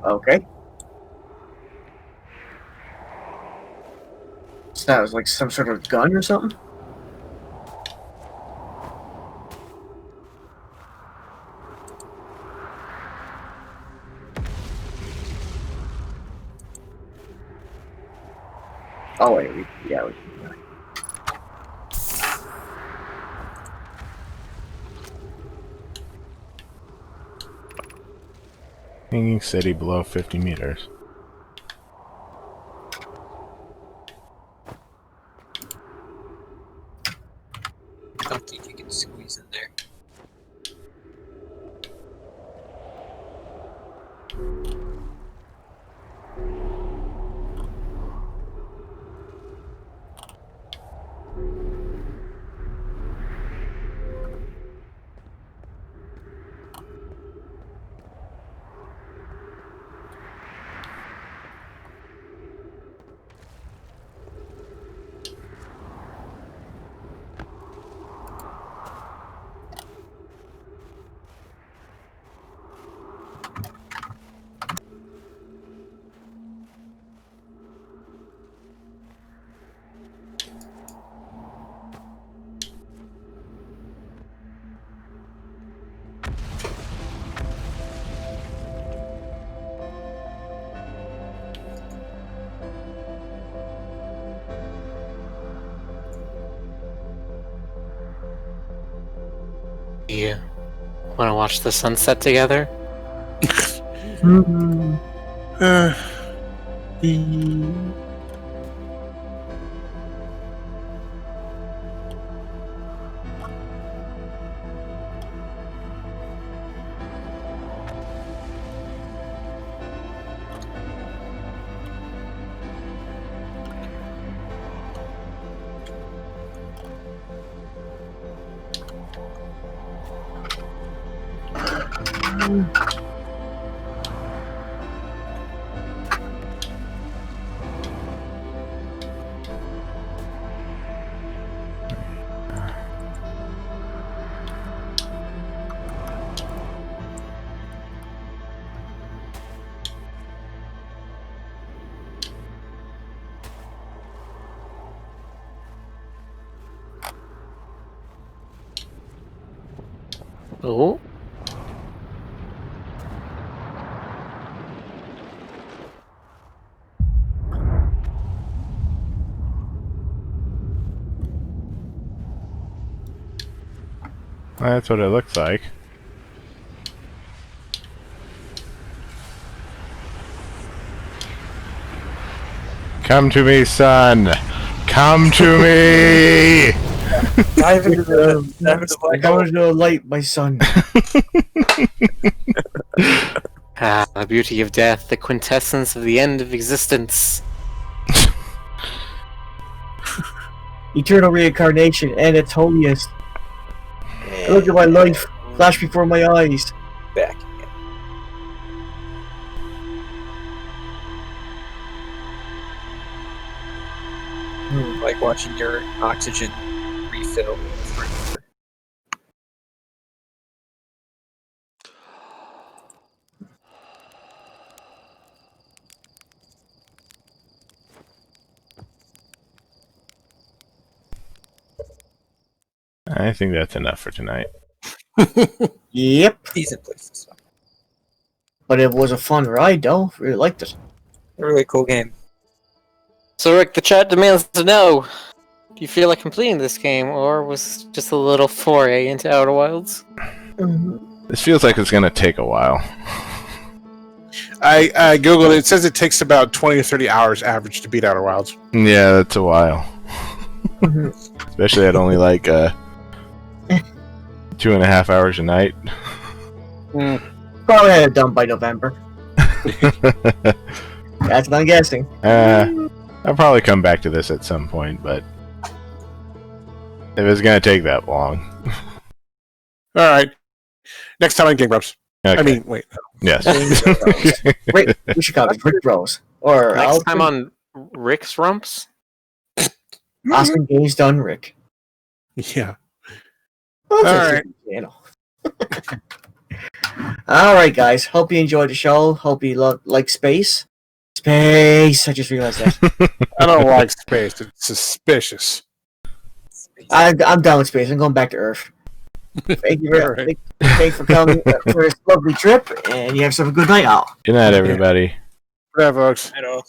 Okay. So that was like some sort of gun or something? Oh, wait. Yeah. Hanging steady below 50 meters. I don't think you can squeeze in there. You want to watch the sunset together? Uh, Oh. That's what it looks like. Come to me, son! Come to me! Dive into the black hole. into the light, my son. Ah, the beauty of death, the quintessence of the end of existence. Eternal reincarnation and its holiest. Look at my life flash before my eyes. Back again. Like watching your oxygen refill. I think that's enough for tonight. Yep. Decent places. But it was a fun ride, though. Really liked it. A really cool game. So Rick, the chat demands to know, do you feel like completing this game, or was it just a little foray into Outer Wilds? This feels like it's gonna take a while. I googled it. It says it takes about 20 or 30 hours average to beat Outer Wilds. Yeah, that's a while. Especially at only like 2.5 hours a night. Probably had it done by November. That's what I'm guessing. I'll probably come back to this at some point, but if it's gonna take that long. All right. Next time on Game Grumps. Okay. I mean, wait. Yes. Wait, we should call it Rick Bros. Or Next time on Rick's Rumps? Austin Games done Rick. Yeah. Well, that's All a right. different channel. All right, guys. Hope you enjoyed the show. Hope you like space. Space. I just realized that. I don't like space. It's suspicious. I'm done with space. I'm going back to Earth. Thank you All right. thanks for coming for this lovely trip, and you have yourself a good night out. Good night, everybody. Bye, folks. I know.